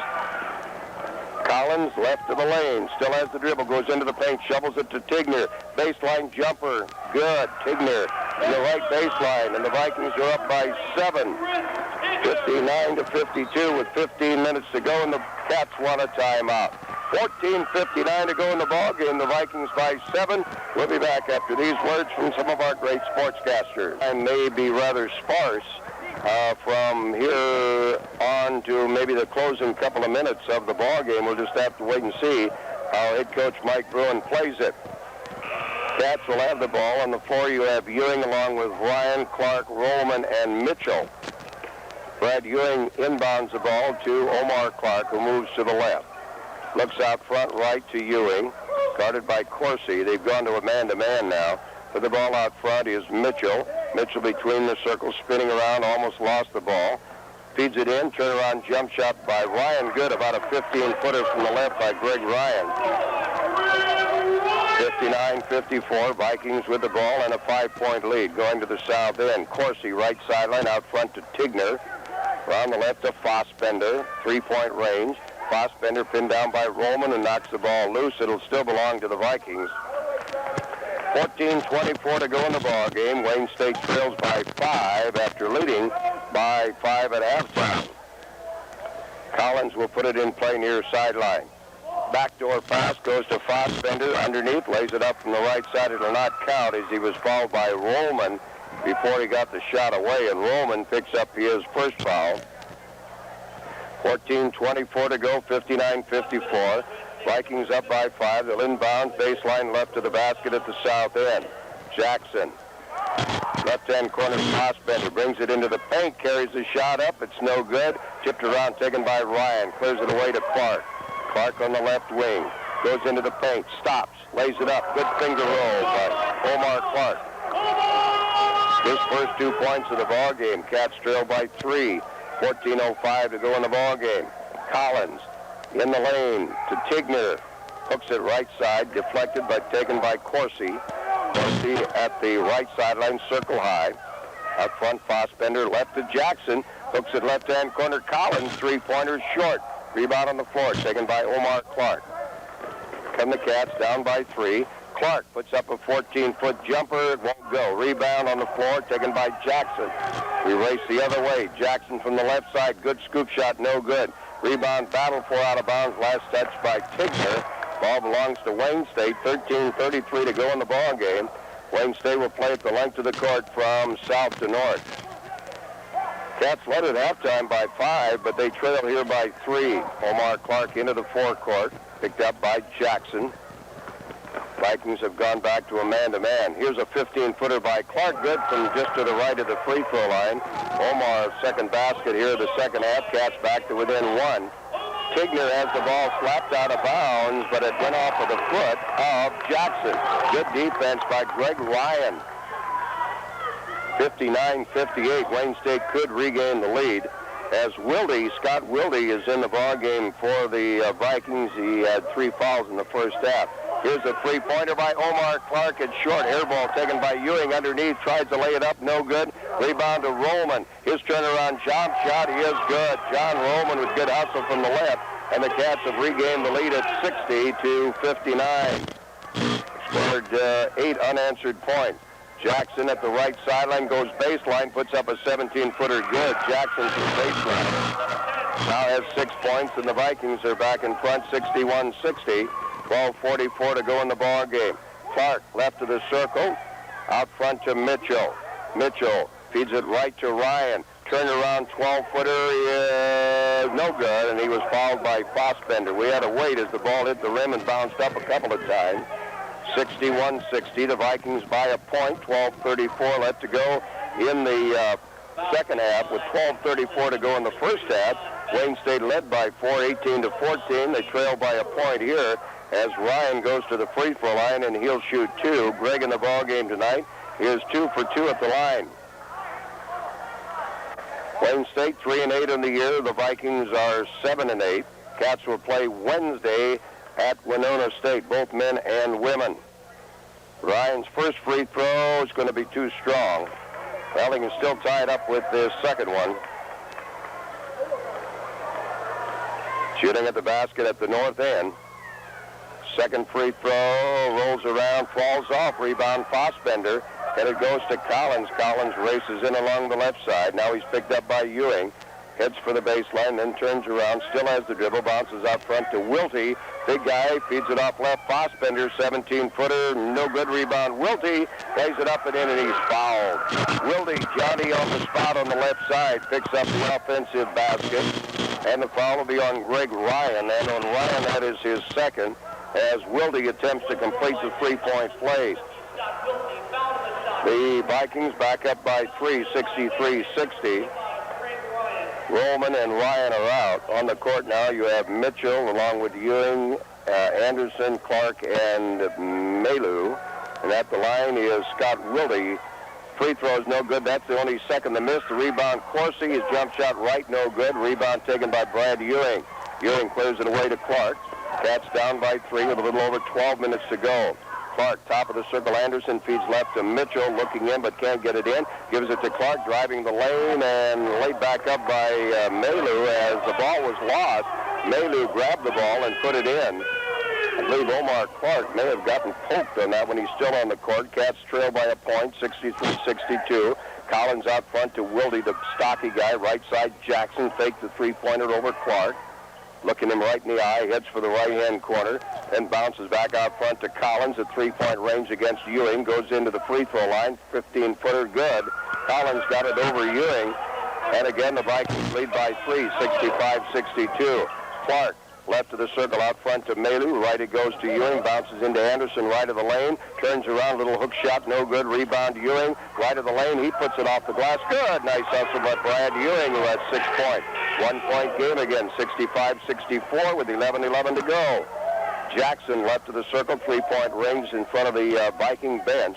Speaker 1: Collins, left of the lane, still has the dribble, goes into the paint, shovels it to Tigner. Baseline jumper, good. Tigner in the right baseline, and the Vikings are up by 7, 59-52 with 15 minutes to go, and the Cats want a timeout. 14:59 to go in the ball game. The Vikings by 7. We'll be back after these words from some of our great sportscasters. And may be rather sparse from here on to maybe the closing couple of minutes of the ball game. We'll just have to wait and see how head coach Mike Bruin plays it. Cats will have the ball. On the floor you have Ewing along with Ryan, Clark, Rollman, and Mitchell. Brad Ewing inbounds the ball to Omar Clark, who moves to the left. Looks out front right to Ewing, guarded by Corsi. They've gone to a man-to-man now. With the ball out front is Mitchell. Mitchell between the circles, spinning around, almost lost the ball. Feeds it in, turnaround jump shot by Ryan Good, about a 15-footer from the left by Greg Ryan. 59-54, Vikings with the ball and a 5-point lead. Going to the south end, Corsi right sideline, out front to Tigner. Around the left to Fossbender, 3-point range. Fossbender pinned down by Rollman and knocks the ball loose. It'll still belong to the Vikings. 14:24 to go in the ball game. Wayne State trails by 5 after leading by 5 at halftime. Collins will put it in play near sideline. Backdoor pass goes to Fossbender underneath, lays it up from the right side. It'll not count as he was fouled by Rollman before he got the shot away, and Rollman picks up his first foul. 14:24 to go, 59-54. Vikings up by 5. They'll inbound, baseline left to the basket at the south end. Jackson, left-hand corner, Fossbender brings it into the paint, carries the shot up. It's no good. Tipped around, taken by Ryan. Clears it away to Clark. Clark on the left wing. Goes into the paint, stops, lays it up. Good finger roll by Omar Clark. His first 2 points of the ball game. Cats trail by 3. 14:05 to go in the ball game. Collins in the lane to Tigner. Hooks it right side, deflected but taken by Corsi. Corsi at the right sideline, circle high. Up front, Fossbender left to Jackson. Hooks it left-hand corner. Collins, 3-pointer short. Rebound on the floor, taken by Omar Clark. Come the Cats down by 3. Clark puts up a 14-foot jumper. It won't go. Rebound on the floor, taken by Jackson. We race the other way. Jackson from the left side. Good scoop shot, no good. Rebound battle for out of bounds. Last touch by Tigner. Ball belongs to Wayne State. 13:33 to go in the ball game. Wayne State will play at the length of the court from south to north. Cats led at halftime by 5, but they trail here by 3. Omar Clark into the forecourt, picked up by Jackson. Vikings have gone back to a man-to-man. Here's a 15-footer by Clark, good from just to the right of the free throw line. Omar's second basket here, the second half. Cats back to within 1. Tigner has the ball slapped out of bounds, but it went off of the foot of Jackson. Good defense by Greg Ryan. 59-58, Wayne State could regain the lead. As Scott Wilde is in the ball game for the Vikings. He had 3 fouls in the first half. Here's a 3-pointer by Omar Clark. It's short. Air ball taken by Ewing underneath. Tries to lay it up. No good. Rebound to Rollman. His turnaround jump shot is good. John Rollman with good hustle from the left. And the Cats have regained the lead at 60-59. Scored 8 unanswered points. Jackson at the right sideline goes baseline. Puts up a 17-footer good. Jackson from baseline. Now has 6 points, and the Vikings are back in front 61-60. 12:44 to go in the ball game. Clark left of the circle, out front to Mitchell. Mitchell feeds it right to Ryan. Turn around 12-footer, no good, and he was fouled by Fossbender. We had to wait as the ball hit the rim and bounced up a couple of times. 61-60, the Vikings by a point. 12:34 left to go in the second half with 12:34 to go in the first half. Wayne State led by 4, 18-14. They trail by a point here as Ryan goes to the free throw line, and he'll shoot 2. Greg in the ball game tonight is 2 for 2 at the line. Wayne State 3-8 in the year. The Vikings are 7-8. Cats will play Wednesday at Winona State, both men and women. Ryan's first free throw is going to be too strong. Well, he can still tie it up with the second one. Shooting at the basket at the north end. Second free throw, rolls around, falls off, rebound Fossbender, and it goes to Collins. Collins races in along the left side. Now he's picked up by Ewing. Heads for the baseline, then turns around, still has the dribble, bounces out front to Wilty. Big guy, feeds it off left. Fossbender, 17-footer, no good rebound. Wilty lays it up and in, and he's fouled. Wilty, Johnny on the spot on the left side, picks up the offensive basket. And the foul will be on Greg Ryan. And on Ryan, that is his second, as Wilty attempts to complete the three-point play. The Vikings back up by 3, 63-60. Rollman and Ryan are out. On the court now, you have Mitchell along with Ewing, Anderson, Clark, and Malu. And at the line is Scott Wilty. Free throw is no good. That's the only second to miss. The rebound, Corsi. His jump shot right, no good. Rebound taken by Brad Ewing. Ewing clears it away to Clark. Cats down by 3 with a little over 12 minutes to go. Clark, top of the circle. Anderson feeds left to Mitchell, looking in but can't get it in. Gives it to Clark, driving the lane, and laid back up by Malu as the ball was lost. Malu grabbed the ball and put it in. I believe Omar Clark may have gotten poked on that when he's still on the court. Cats trail by a point, 63-62. Collins out front to Wildy, the stocky guy. Right side, Jackson faked the three-pointer over Clark. Looking him right in the eye, heads for the right-hand corner, then bounces back out front to Collins at three-point range against Ewing. Goes into the free-throw line, 15-footer good. Collins got it over Ewing, and again the Vikings lead by 3, 65-62. Clark, left of the circle out front to Malu. Right it goes to Ewing. Bounces into Anderson, right of the lane. Turns around, little hook shot, no good. Rebound Ewing. Right of the lane, he puts it off the glass. Good. Nice hustle by Brad Ewing, who has 6 points. 1 point game again, 65-64 with 11:11 to go. Jackson left of the circle, 3-point range in front of the Viking bench.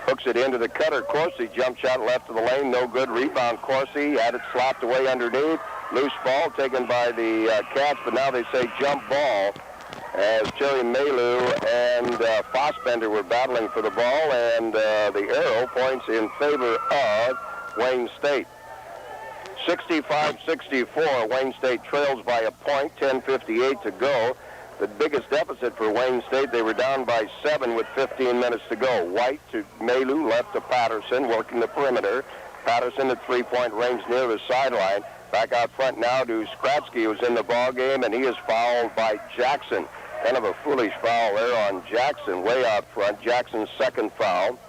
Speaker 1: Hooks it into the cutter. Corsi, jump shot left of the lane, no good. Rebound Corsi, had it slapped away underneath. Loose ball taken by the Cats, but now they say jump ball as Terry Malu and Fossbender were battling for the ball, and the arrow points in favor of Wayne State. 65-64, Wayne State trails by a point, 10:58 to go. The biggest deficit for Wayne State, they were down by 7 with 15 minutes to go. White to Malu, left to Patterson, working the perimeter. Patterson at three-point range near the sideline. Back out front now to Skratsky, who's in the ball game, and he is fouled by Jackson. Kind of a foolish foul there on Jackson, way out front. Jackson's second foul.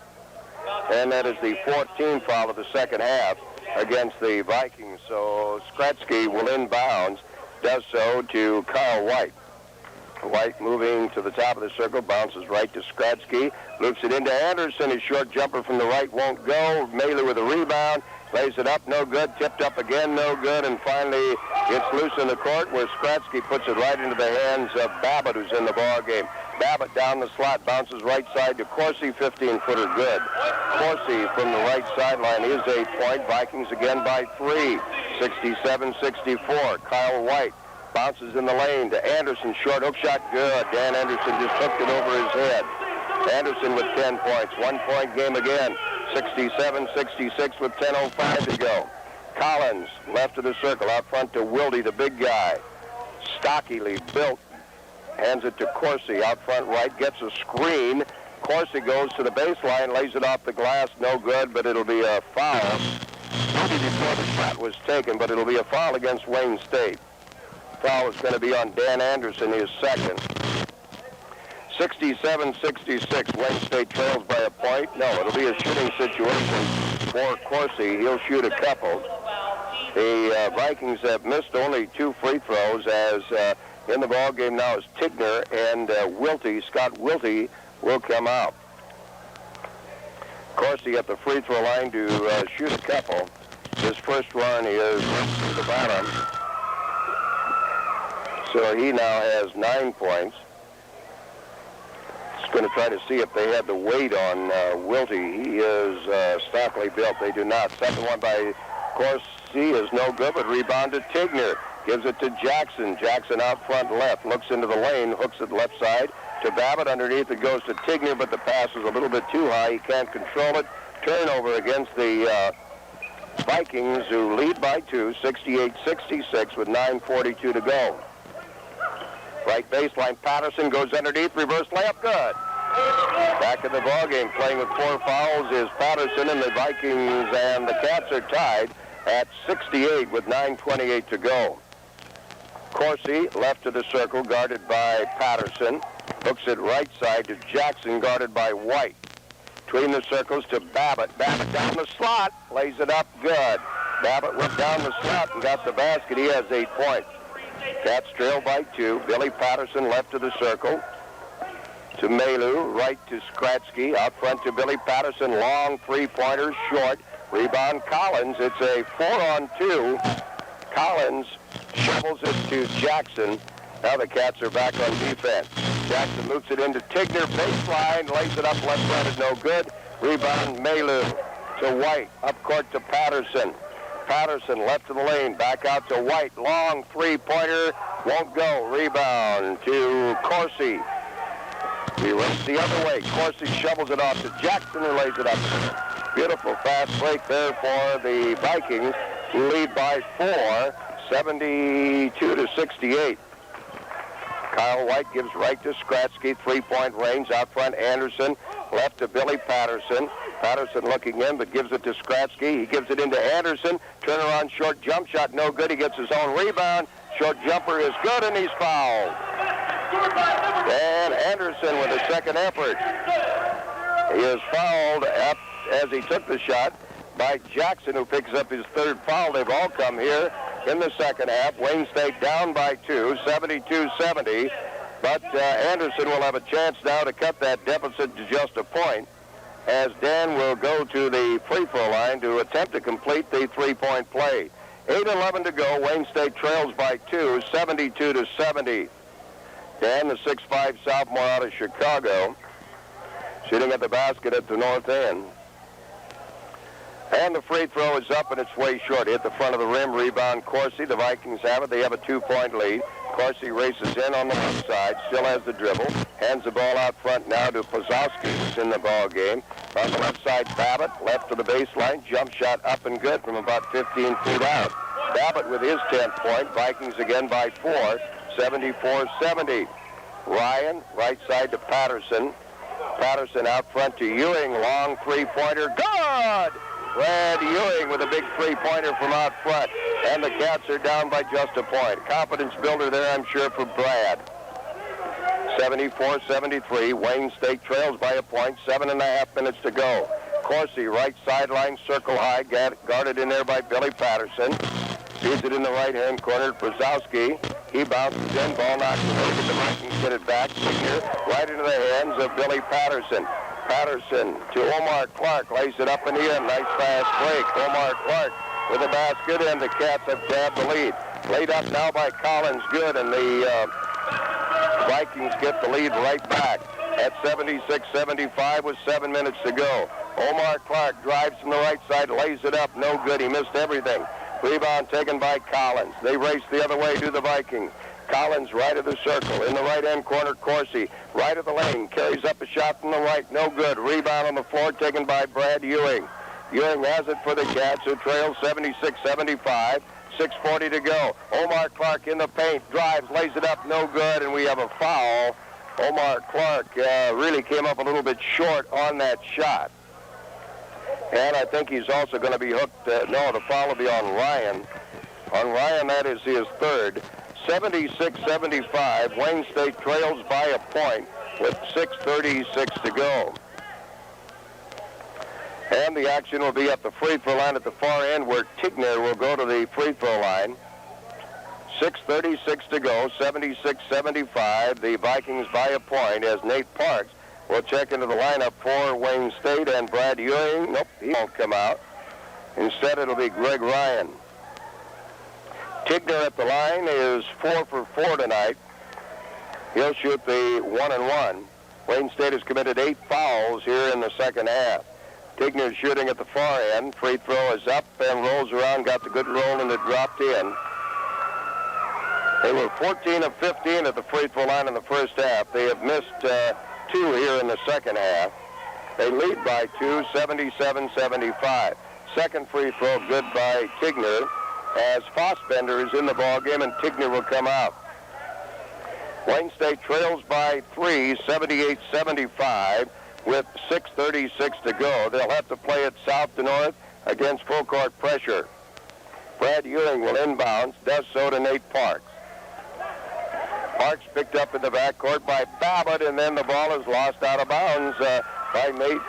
Speaker 1: And that is the 14th foul of the second half against the Vikings. So Skratsky will inbounds, does so to Kyle White. White moving to the top of the circle, bounces right to Skratsky, loops it into Anderson. His short jumper from the right won't go. Malu with a rebound, lays it up, no good. Tipped up again, no good. And finally, it's loose in the court where Skratsky puts it right into the hands of Babbitt, who's in the ball game. Babbitt down the slot, bounces right side to Corsi, 15-footer good. Corsi from the right sideline is a point. Vikings again by 3, 67-64. Kyle White bounces in the lane to Anderson, short hook shot, good. Dan Anderson just hooked it over his head. Anderson with 10 points, 1 point game again, 67-66 with 10:05 to go. Collins, left of the circle, out front to Wildy, the big guy. Stockily built, hands it to Corsi, out front right, gets a screen. Corsi goes to the baseline, lays it off the glass, no good, but it'll be a foul. Maybe before the shot was taken, but it'll be a foul against Wayne State. Foul is going to be on Dan Anderson, his second. 67-66, Wayne State trails by a point. No, it'll be a shooting situation for Corsi. He'll shoot a couple. The Vikings have missed only 2 free throws, as in the ball game now is Tigner and Wilty. Scott Wilty will come out. Corsi at the free throw line to shoot a couple. His first run is to the bottom. So he now has 9 points. Just going to try to see if they had the weight on Wilty. He is stockily built. They do not. Second one by Corsi is no good, but rebound to Tigner. Gives it to Jackson. Jackson out front left. Looks into the lane. Hooks it left side to Babbitt. Underneath it goes to Tigner, but the pass is a little bit too high. He can't control it. Turnover against the Vikings, who lead by 2, 68-66 with 9:42 to go. Right baseline, Patterson goes underneath, reverse layup, good. Back in the ballgame, playing with 4 fouls is Patterson, and the Vikings and the Cats are tied at 68 with 9:28 to go. Corsi left of the circle, guarded by Patterson. Hooks it right side to Jackson, guarded by White. Between the circles to Babbitt. Babbitt down the slot, lays it up good. Babbitt went down the slot and got the basket. He has 8 points. Cats trail by 2. Billy Patterson left of the circle to Malu, right to Skratsky, out front to Billy Patterson. Long three-pointer, short. Rebound Collins. It's a 4-on-2. Collins shovels it to Jackson. Now the Cats are back on defense. Jackson moves it into Tigner, baseline, lays it up left-handed, no good. Rebound Malu to White, up court to Patterson. Patterson left of the lane, back out to White. Long three-pointer, won't go. Rebound to Corsi. He runs the other way. Corsi shovels it off to Jackson, who lays it up. Beautiful fast break there for the Vikings, who lead by 4, 72 to 68. Kyle White gives right to Skratsky, three-point range. Out front, Anderson. Left to Billy Patterson. Patterson looking in, but gives it to Skratsky. He gives it into Anderson. Turnaround short jump shot, no good. He gets his own rebound. Short jumper is good, and he's fouled. And Anderson with a second effort. He is fouled up as he took the shot by Jackson, who picks up his third foul. They've all come here in the second half. Wayne State down by 2, 72-70. But Anderson will have a chance now to cut that deficit to just a point, as Dan will go to the free throw line to attempt to complete the three-point play. 8:11 to go. Wayne State trails by 2, 72-70. Dan, the 6'5 sophomore out of Chicago, shooting at the basket at the north end. And the free throw is up and it's way short. Hit the front of the rim. Rebound Corsi. The Vikings have it. They have a 2-point lead. Corsi races in on the left side. Still has the dribble. Hands the ball out front now to Pozowski, who's in the ball game. On the left side, Babbitt. Left to the baseline. Jump shot up and good from about 15 feet out. Babbitt with his 10th point. Vikings again by 4. 74-70. Ryan, right side to Patterson. Patterson out front to Ewing. Long three-pointer. Good! Brad Ewing with a big three-pointer from out front. And the Cats are down by just a point. Confidence builder there, I'm sure, for Brad. 74-73. Wayne State trails by a point. 7.5 minutes to go. Corsi, right sideline, circle high. Guarded in there by Billy Patterson. Feeds it in the right-hand corner to Brzezowski. He bounces in. Ball knocks away, but the Vikings get it back. Here, right into the hands of Billy Patterson. Patterson to Omar Clark. Lays it up in the end. Nice fast break. Omar Clark with a basket, and the Cats have grabbed the lead. Laid up now by Collins. Good, and the Vikings get the lead right back at 76-75 with 7 minutes to go. Omar Clark drives from the right side, lays it up. No good. He missed everything. Rebound taken by Collins. They race the other way to the Vikings. Collins right of the circle. In the right-hand corner, Corsi. Right of the lane. Carries up a shot from the right. No good. Rebound on the floor taken by Brad Ewing. Ewing has it for the Cats, who trail 76-75. 6:40 to go. Omar Clark in the paint. Drives, lays it up. No good, and we have a foul. Omar Clark really came up a little bit short on that shot. And I think he's also going to be hooked. No, the foul will be on Ryan. On Ryan, that is his third. 76-75. Wayne State trails by a point with 6:36 to go. And the action will be at the free throw line at the far end, where Tigner will go to the free throw line. 6:36 to go. 76-75. The Vikings by a point, as Nate Parks will check into the lineup for Wayne State, and Brad Ewing, nope, he won't come out. Instead, it'll be Greg Ryan. Tigner at the line is 4 for 4 tonight. He'll shoot the 1-and-1. Wayne State has committed 8 fouls here in the second half. Tigner shooting at the far end. Free throw is up and rolls around, got the good roll, and it dropped in. They were 14 of 15 at the free throw line in the first half. They have missed 2 here in the second half. They lead by 2, 77-75. Second free throw good by Tigner, as Fossbender is in the ballgame, and Tigner will come out. Wayne State trails by 3, 78-75, with 6:36 to go. They'll have to play it south to north against full court pressure. Brad Ewing will inbounds, does so to Nate Parks. Parks picked up in the backcourt by Babbitt, and then the ball is lost out of bounds by Nate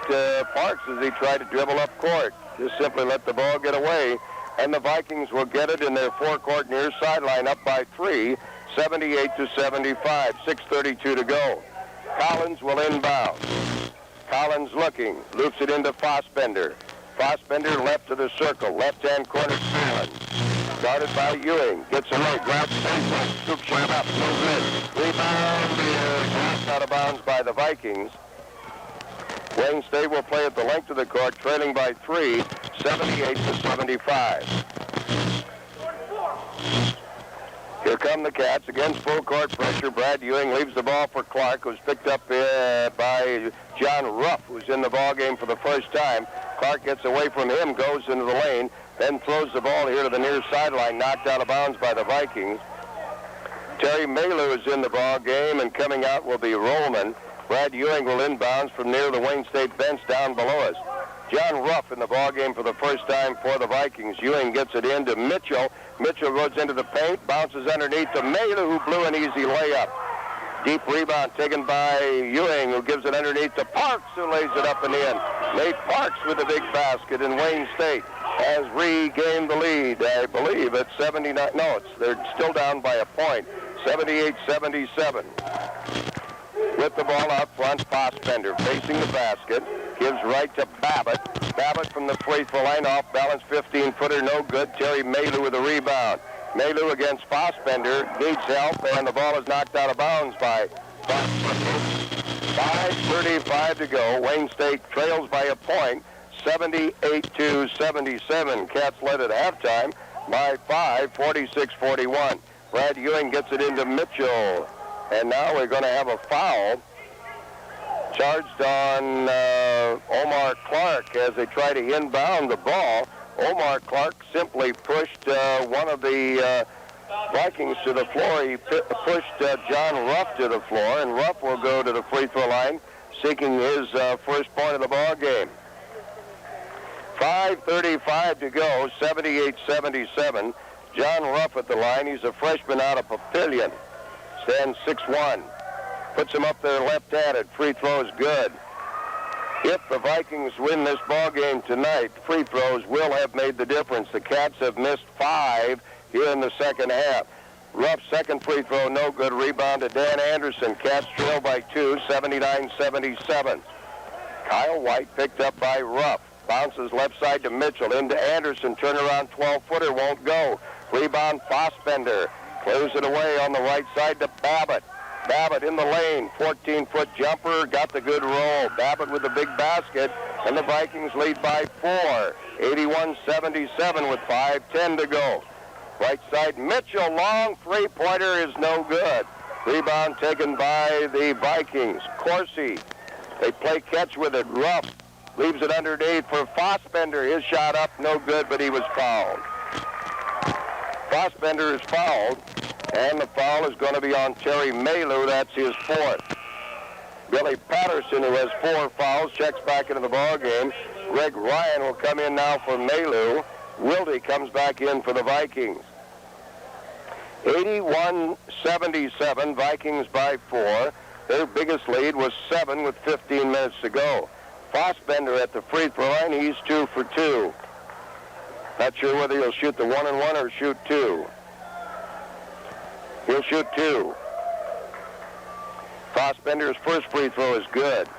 Speaker 1: Parks as he tried to dribble up court. Just simply let the ball get away, and the Vikings will get it in their forecourt near sideline up by 3, 78-75, 6:32 to go. Collins will inbound. Collins looking, loops it into Fossbender. Fossbender left to the circle, left-hand corner, Collins. Guarded by Ewing, gets away, grabs the scoop shot up, no good. Rebound, knocked out of bounds by the Vikings. Wayne State will play at the length of the court, trailing by 3, 78-75. Here come the Cats against full court pressure. Brad Ewing leaves the ball for Clark, who's picked up by John Ruff, who's in the ball game for the first time. Clark gets away from him, goes into the lane, then throws the ball here to the near sideline, knocked out of bounds by the Vikings. Terry Maylou is in the ball game, and coming out will be Rollman. Brad Ewing will inbounds from near the Wayne State bench down below us. John Ruff in the ball game for the first time for the Vikings. Ewing gets it into Mitchell. Mitchell goes into the paint, bounces underneath to Maylou, who blew an easy layup. Deep rebound taken by Ewing, who gives it underneath to Parks, who lays it up and in. Nate Parks with the big basket, and Wayne State has regained the lead, I believe, at 79. No, they're still down by a point, 78-77. With the ball out front, Fossbender facing the basket, gives right to Babbitt. Babbitt from the free throw line, off balance, 15-footer, no good. Terry Maylou with a rebound. Maylou against Fossbender, needs help, and the ball is knocked out of bounds by Fossbender. 5:35 to go. Wayne State trails by a point, 78-77. Cats led at halftime by 5, 46-41. Brad Ewing gets it into Mitchell. And now we're going to have a foul charged on Omar Clark as they try to inbound the ball. Omar Clark simply pushed one of the Vikings to the floor. He pushed John Ruff to the floor, and Ruff will go to the free throw line seeking his first point of the ball game. 5:35 to go, 78-77. John Ruff at the line. He's a freshman out of Papillion. Stands 6'1". Puts him up there left-handed. Free throw is good. If the Vikings win this ball game tonight, free throws will have made the difference. The Cats have missed 5 here in the second half. Ruff's second free throw, no good. Rebound to Dan Anderson. Cats trail by 2, 79-77. Kyle White picked up by Ruff. Bounces left side to Mitchell. Into Anderson. Turnaround 12-footer won't go. Rebound Fossbender. Clears it away on the right side to Babbitt. Babbitt in the lane, 14-foot jumper, got the good roll. Babbitt with the big basket, and the Vikings lead by 4, 81-77 with 5:10 to go. Right side, Mitchell, long three-pointer is no good. Rebound taken by the Vikings. Corsi, they play catch with it. Ruff leaves it underneath for Fossbender. His shot up, no good, but he was fouled. Fossbender is fouled, and the foul is going to be on Terry Maylou. That's his 4th. Billy Patterson, who has 4 fouls, checks back into the ball game. Greg Ryan will come in now for Maylou. Wilde comes back in for the Vikings. 81-77, Vikings by 4. Their biggest lead was 7 with 15 minutes to go. Fossbender at the free throw line, he's 2 for 2. Not sure whether he'll shoot the 1-and-1 or shoot 2. He'll shoot 2. Fossbender's first free throw is good.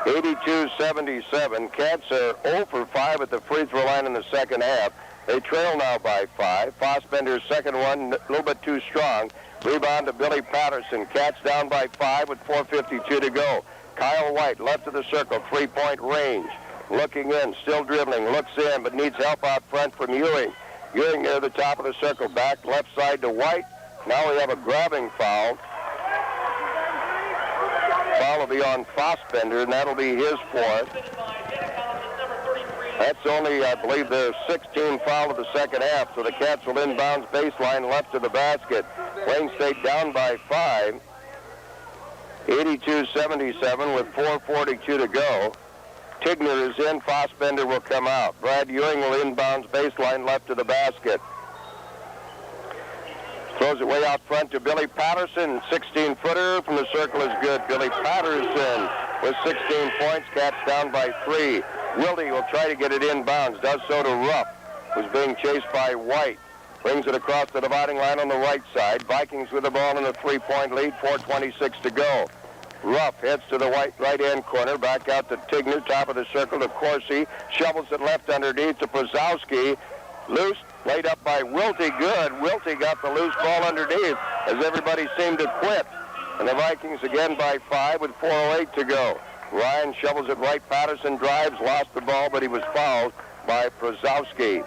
Speaker 1: 82-77. Cats are 0 for 5 at the free throw line in the second half. They trail now by 5. Fossbender's second one a little bit too strong. Rebound to Billy Patterson. Cats down by 5 with 4:52 to go. Kyle White left of the circle, 3-point range. Looking in, still dribbling, looks in, but needs help out front from Ewing. Ewing near the top of the circle, back left side to White. Now we have a grabbing foul. Foul will be on Fossbender, and that'll be his 4th. That's only, I believe, their 16th foul of the second half, so the Cats will inbounds baseline left to the basket. Wayne State down by 5. 82-77 with 4:42 to go. Tigner is in. Fossbender will come out. Brad Ewing will inbounds baseline left of the basket. Throws it way out front to Billy Patterson. 16-footer from the circle is good. Billy Patterson with 16 points. Cats down by 3. Wilde will try to get it inbounds. Does so to Ruff, who's being chased by White. Brings it across the dividing line on the right side. Vikings with the ball in a 3-point lead. 4:26 to go. Ruff heads to the right-hand corner. Back out to Tigner. Top of the circle to Corsi. Shovels it left underneath to Brzezowski. Loose. Laid up by Wilty. Good. Wilty got the loose ball underneath as everybody seemed to quit. And the Vikings again by 5 with 4:08 to go. Ryan shovels it right. Patterson drives, lost the ball, but he was fouled by Brzezowski.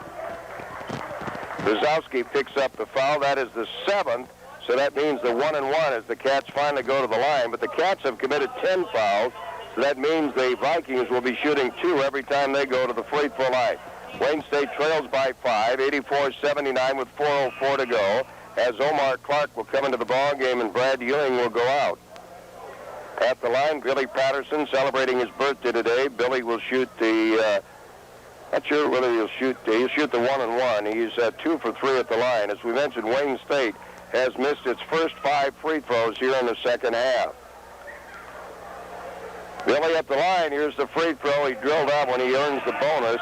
Speaker 1: Brzezowski picks up the foul. That is the 7th. So that means the 1-1 as the Cats finally go to the line. But the Cats have committed 10 fouls. So that means the Vikings will be shooting 2 every time they go to the free throw line. Wayne State trails by 5, 84-79 with 4:04 to go, as Omar Clark will come into the ball game and Brad Ewing will go out. At the line, Billy Patterson celebrating his birthday today. Billy will shoot the, not sure whether he'll shoot the 1-1. He's 2 for 3 at the line. As we mentioned, Wayne State has missed its first 5 free throws here in the second half. Billy at the line, here's the free throw. He drilled out when he earns the bonus.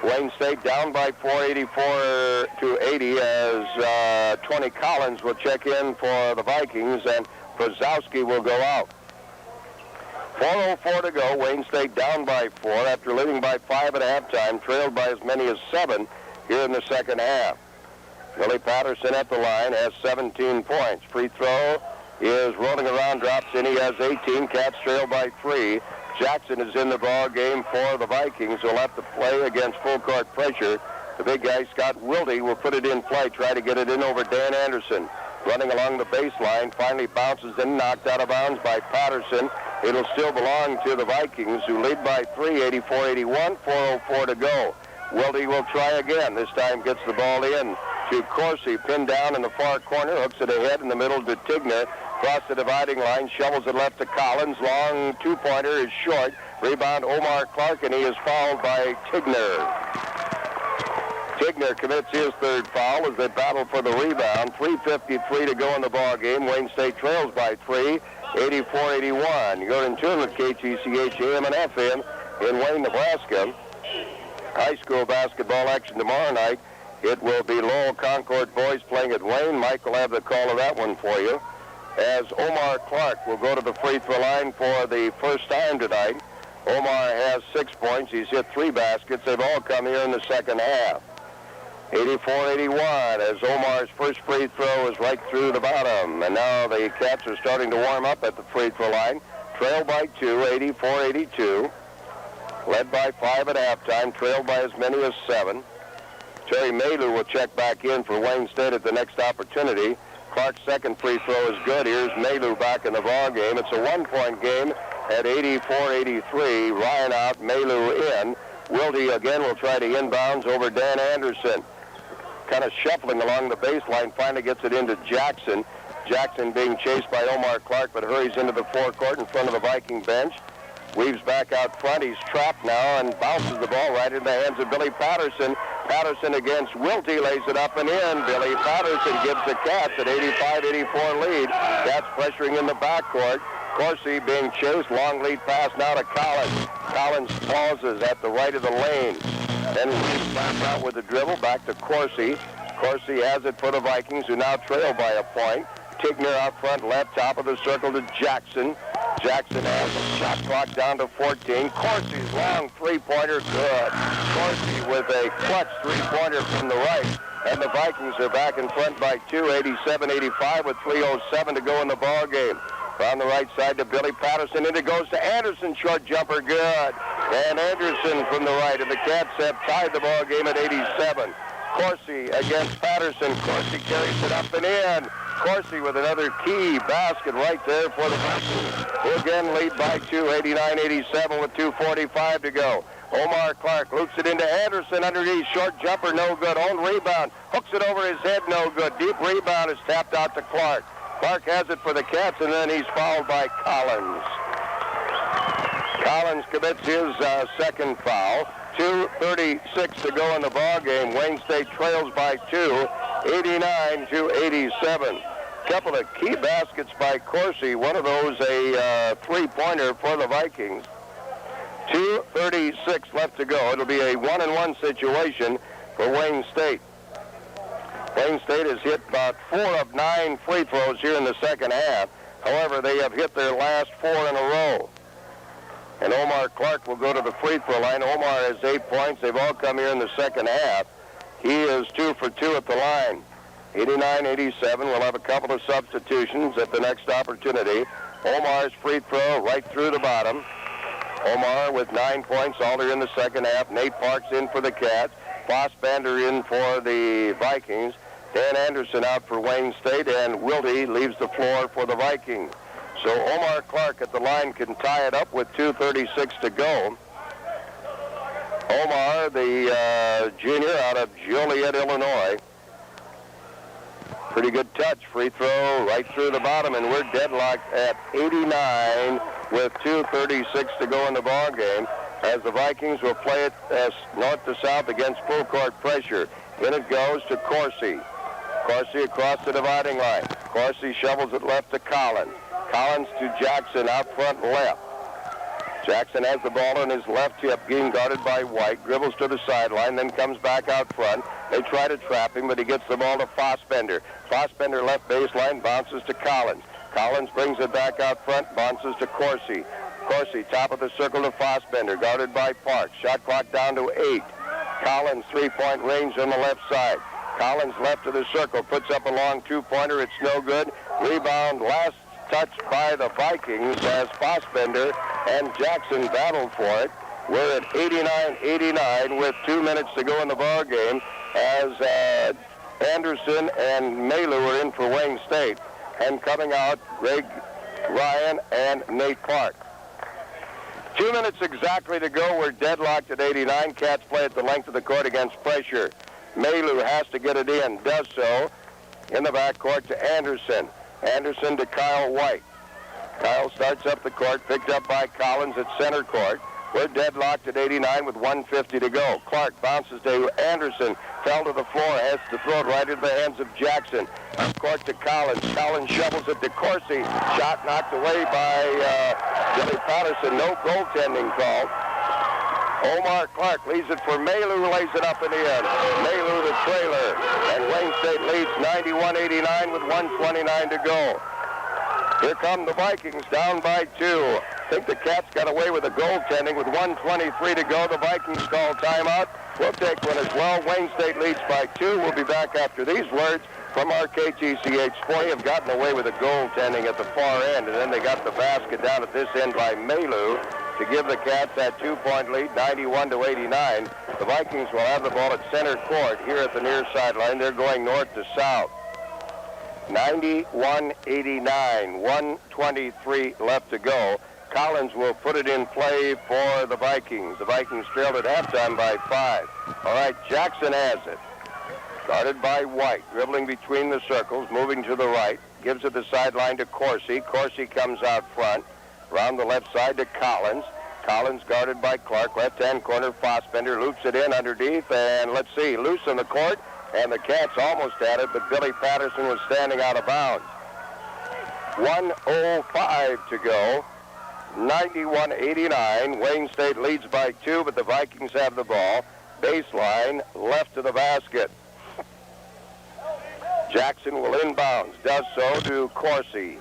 Speaker 1: Wayne State down by 4, 84-80 as Tony Collins will check in for the Vikings and Brzezowski will go out. 4:04 to go. Wayne State down by 4 after leading by 5 at halftime, trailed by as many as 7 here in the second half. Billy Patterson at the line has 17 points. Free throw is rolling around, drops in. He has 18. Cats trail by 3. Jackson is in the ball game for the Vikings. He'll have to play against full court pressure. The big guy, Scott Wilde, will put it in play, try to get it in over Dan Anderson. Running along the baseline, finally bounces in, knocked out of bounds by Patterson. It'll still belong to the Vikings, who lead by 3, 84-81, 4:04 to go. Wilde will try again. This time gets the ball in to Corsi, pinned down in the far corner, hooks it ahead in the middle to Tigner. Across the dividing line, shovels it left to Collins. Long two-pointer is short. Rebound Omar Clark, and he is fouled by Tigner. Tigner commits his 3rd foul as they battle for the rebound. 3:53 to go in the ball game. Wayne State trails by 3, 84-81. You're in tune with KTCH AM and FM in Wayne, Nebraska. High school basketball action tomorrow night. It will be Lowell Concord boys playing at Wayne. Mike will have the call of that one for you. As Omar Clark will go to the free throw line for the first time tonight. Omar has 6 points. He's hit 3 baskets. They've all come here in the second half. 84-81 as Omar's first free throw is right through the bottom. And now the Cats are starting to warm up at the free throw line. Trail by 2, 84-82. Led by 5 at halftime. Trailed by as many as 7. Terry Maylou will check back in for Wayne State at the next opportunity. Clark's second free throw is good. Here's Maylou back in the ball game. It's a 1-point game at 84-83. Ryan out, Maylou in. Wilde again will try to inbounds over Dan Anderson. Kind of shuffling along the baseline, finally gets it into Jackson. Jackson being chased by Omar Clark, but hurries into the forecourt in front of the Viking bench. Weaves back out front. He's trapped now and bounces the ball right in the hands of Billy Patterson. Patterson against Wilty, lays it up and in. Billy Patterson gives the Cats an 85-84 lead. Cats pressuring in the backcourt. Corsi being chased. Long lead pass now to Collins. Collins pauses at the right of the lane. Then weaves back out with the dribble. Back to Corsi. Corsi has it for the Vikings, who now trail by a point. Tigner out front left, top of the circle to Jackson. Jackson has a shot clock down to 14. Corsi's long three-pointer, good. Corsi with a clutch three-pointer from the right. And the Vikings are back in front by 2, 87-85 with 3:07 to go in the ball game. On the right side to Billy Patterson, and it goes to Anderson, short jumper, good. And Anderson from the right, and the Cats have tied the ball game at 87. Corsi against Patterson. Corsi carries it up and in. Corsi with another key basket right there for the Vikings, who again lead by 2, 89-87 with 2:45 to go. Omar Clark loops it into Anderson underneath, short jumper, no good. Own rebound, hooks it over his head, no good. Deep rebound is tapped out to Clark. Clark has it for the Cats, and then he's fouled by Collins. Collins commits his second foul. 2:36 to go in the ball game. Wayne State trails by 2, 89-87. Couple of key baskets by Corsi. One of those a three-pointer for the Vikings. 2:36 left to go. It'll be a 1-and-1 situation for Wayne State. Wayne State has hit about 4 of 9 free throws here in the second half. However, they have hit their last 4 in a row. And Omar Clark will go to the free throw line. Omar has 8 points. They've all come here in the second half. He is 2 for 2 at the line. 89-87. We'll have a couple of substitutions at the next opportunity. Omar's free throw right through the bottom. Omar with 9 points, all are in the second half. Nate Parks in for the Cats. Fossbander in for the Vikings. Dan Anderson out for Wayne State, and Wilde leaves the floor for the Vikings. So Omar Clark at the line can tie it up with 2:36 to go. Omar, the junior out of Joliet, Illinois. Pretty good touch. Free throw right through the bottom, and we're deadlocked at 89 with 2:36 to go in the ball game, as the Vikings will play it as north to south against full court pressure. In it goes to Corsi. Corsi across the dividing line. Corsi shovels it left to Collins. Collins to Jackson out front left. Jackson has the ball in his left hip, being guarded by White. Dribbles to the sideline, then comes back out front. They try to trap him, but he gets the ball to Fossbender. Fossbender left baseline, bounces to Collins. Collins brings it back out front, bounces to Corsi. Corsi, top of the circle to Fossbender, guarded by Parks. Shot clock down to 8. Collins, three-point range on the left side. Collins left of the circle, puts up a long two-pointer. It's no good. Rebound, last touched by the Vikings as Fossbender and Jackson battled for it. We're at 89-89 with 2 minutes to go in the ball game, as Anderson and Malu are in for Wayne State, and coming out Greg Ryan and Nate Park. 2 minutes exactly to go. We're deadlocked at 89. Cats play at the length of the court against pressure. Malu has to get it in, does so in the backcourt to Anderson. Anderson to Kyle White. Kyle starts up the court, picked up by Collins at center court. We're deadlocked at 89 with 1:50 to go. Clark bounces to Anderson, fell to the floor, has to throw it right into the hands of Jackson. Up court to Collins. Collins shovels it to Corsi. Shot knocked away by Billy Patterson. No goaltending call. Omar Clark leaves it for Malu, lays it up in the air. Malu the trailer, and Wayne State leads 91-89 with 1:29 to go. Here come the Vikings down by 2. I think the Cats got away with the goaltending with 1:23 to go. The Vikings call timeout. We'll take one as well. Wayne State leads by 2. We'll be back after these words from our KTCH Sport. Have gotten away with the goaltending at the far end, and then they got the basket down at this end by Malu to give the Cats that 2-point lead, 91-89. The Vikings will have the ball at center court here at the near sideline. They're going north to south. 91-89, 1:23 left to go. Collins will put it in play for the Vikings. The Vikings trailed at halftime by 5. All right, Jackson has it. Guarded by White, dribbling between the circles, moving to the right. Gives it the sideline to Corsi. Corsi comes out front. Around the left side to Collins. Collins guarded by Clark. Left-hand corner, Fossbender loops it in underneath. And let's see, loose on the court. And the Cats almost had it, but Billy Patterson was standing out of bounds. 1:05 to go. 91-89. Wayne State leads by 2, but the Vikings have the ball. Baseline, left of the basket. Jackson will inbounds. Does so to Corsi.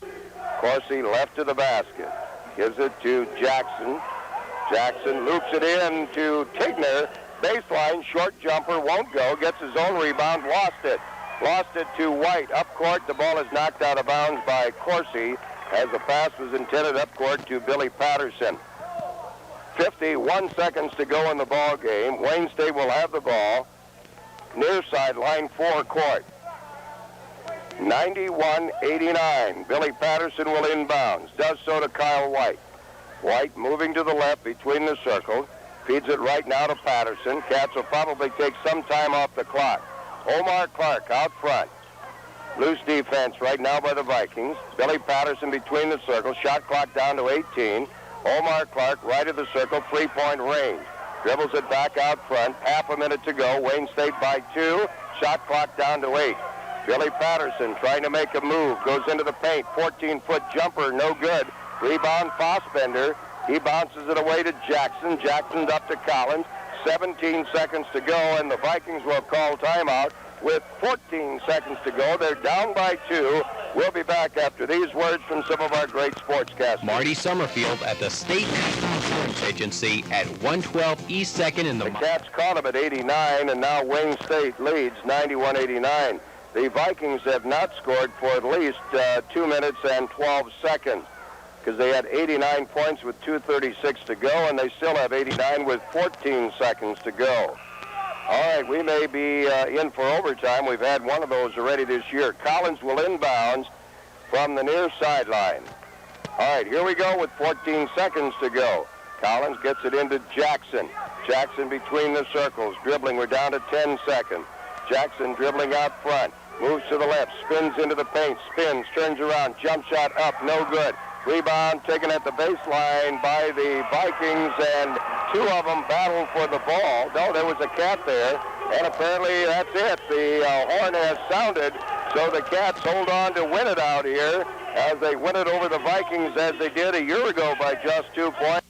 Speaker 1: Corsi left of the basket. Gives it to Jackson. Jackson loops it in to Tigner. Baseline, short jumper, won't go. Gets his own rebound, lost it. Lost it to White. Up court, the ball is knocked out of bounds by Corsi as the pass was intended up court to Billy Patterson. 51 seconds to go in the ball game. Wayne State will have the ball. Near sideline, forecourt. 91-89. Billy Patterson will inbounds. Does so to Kyle White. White moving to the left between the circles. Feeds it right now to Patterson. Cats will probably take some time off the clock. Omar Clark out front. Loose defense right now by the Vikings. Billy Patterson between the circles. Shot clock down to 18. Omar Clark, right of the circle, 3-point range. Dribbles it back out front. Half a minute to go. Wayne State by 2. Shot clock down to 8. Billy Patterson trying to make a move. Goes into the paint. 14-foot jumper, no good. Rebound, Fossbender. He bounces it away to Jackson. Jackson's up to Collins. 17 seconds to go, and the Vikings will call timeout with 14 seconds to go. They're down by 2. We'll be back after these words from some of our great sportscasters.
Speaker 4: Marty Summerfield at the State National Insurance Agency at 112 East 2nd in the...
Speaker 1: The Cats caught him at 89, and now Wayne State leads 91-89. The Vikings have not scored for at least 2 minutes and 12 seconds because they had 89 points with 2:36 to go, and they still have 89 with 14 seconds to go. All right, we may be in for overtime. We've had one of those already this year. Collins will inbounds from the near sideline. All right, here we go with 14 seconds to go. Collins gets it into Jackson. Jackson between the circles, dribbling. We're down to 10 seconds. Jackson dribbling out front. Moves to the left, spins into the paint, spins, turns around, jump shot up, no good. Rebound taken at the baseline by the Vikings, and 2 of them battle for the ball. No, there was a cat there, and apparently that's it. The horn has sounded, so the Cats hold on to win it out here as they win it over the Vikings as they did a year ago by just 2 points.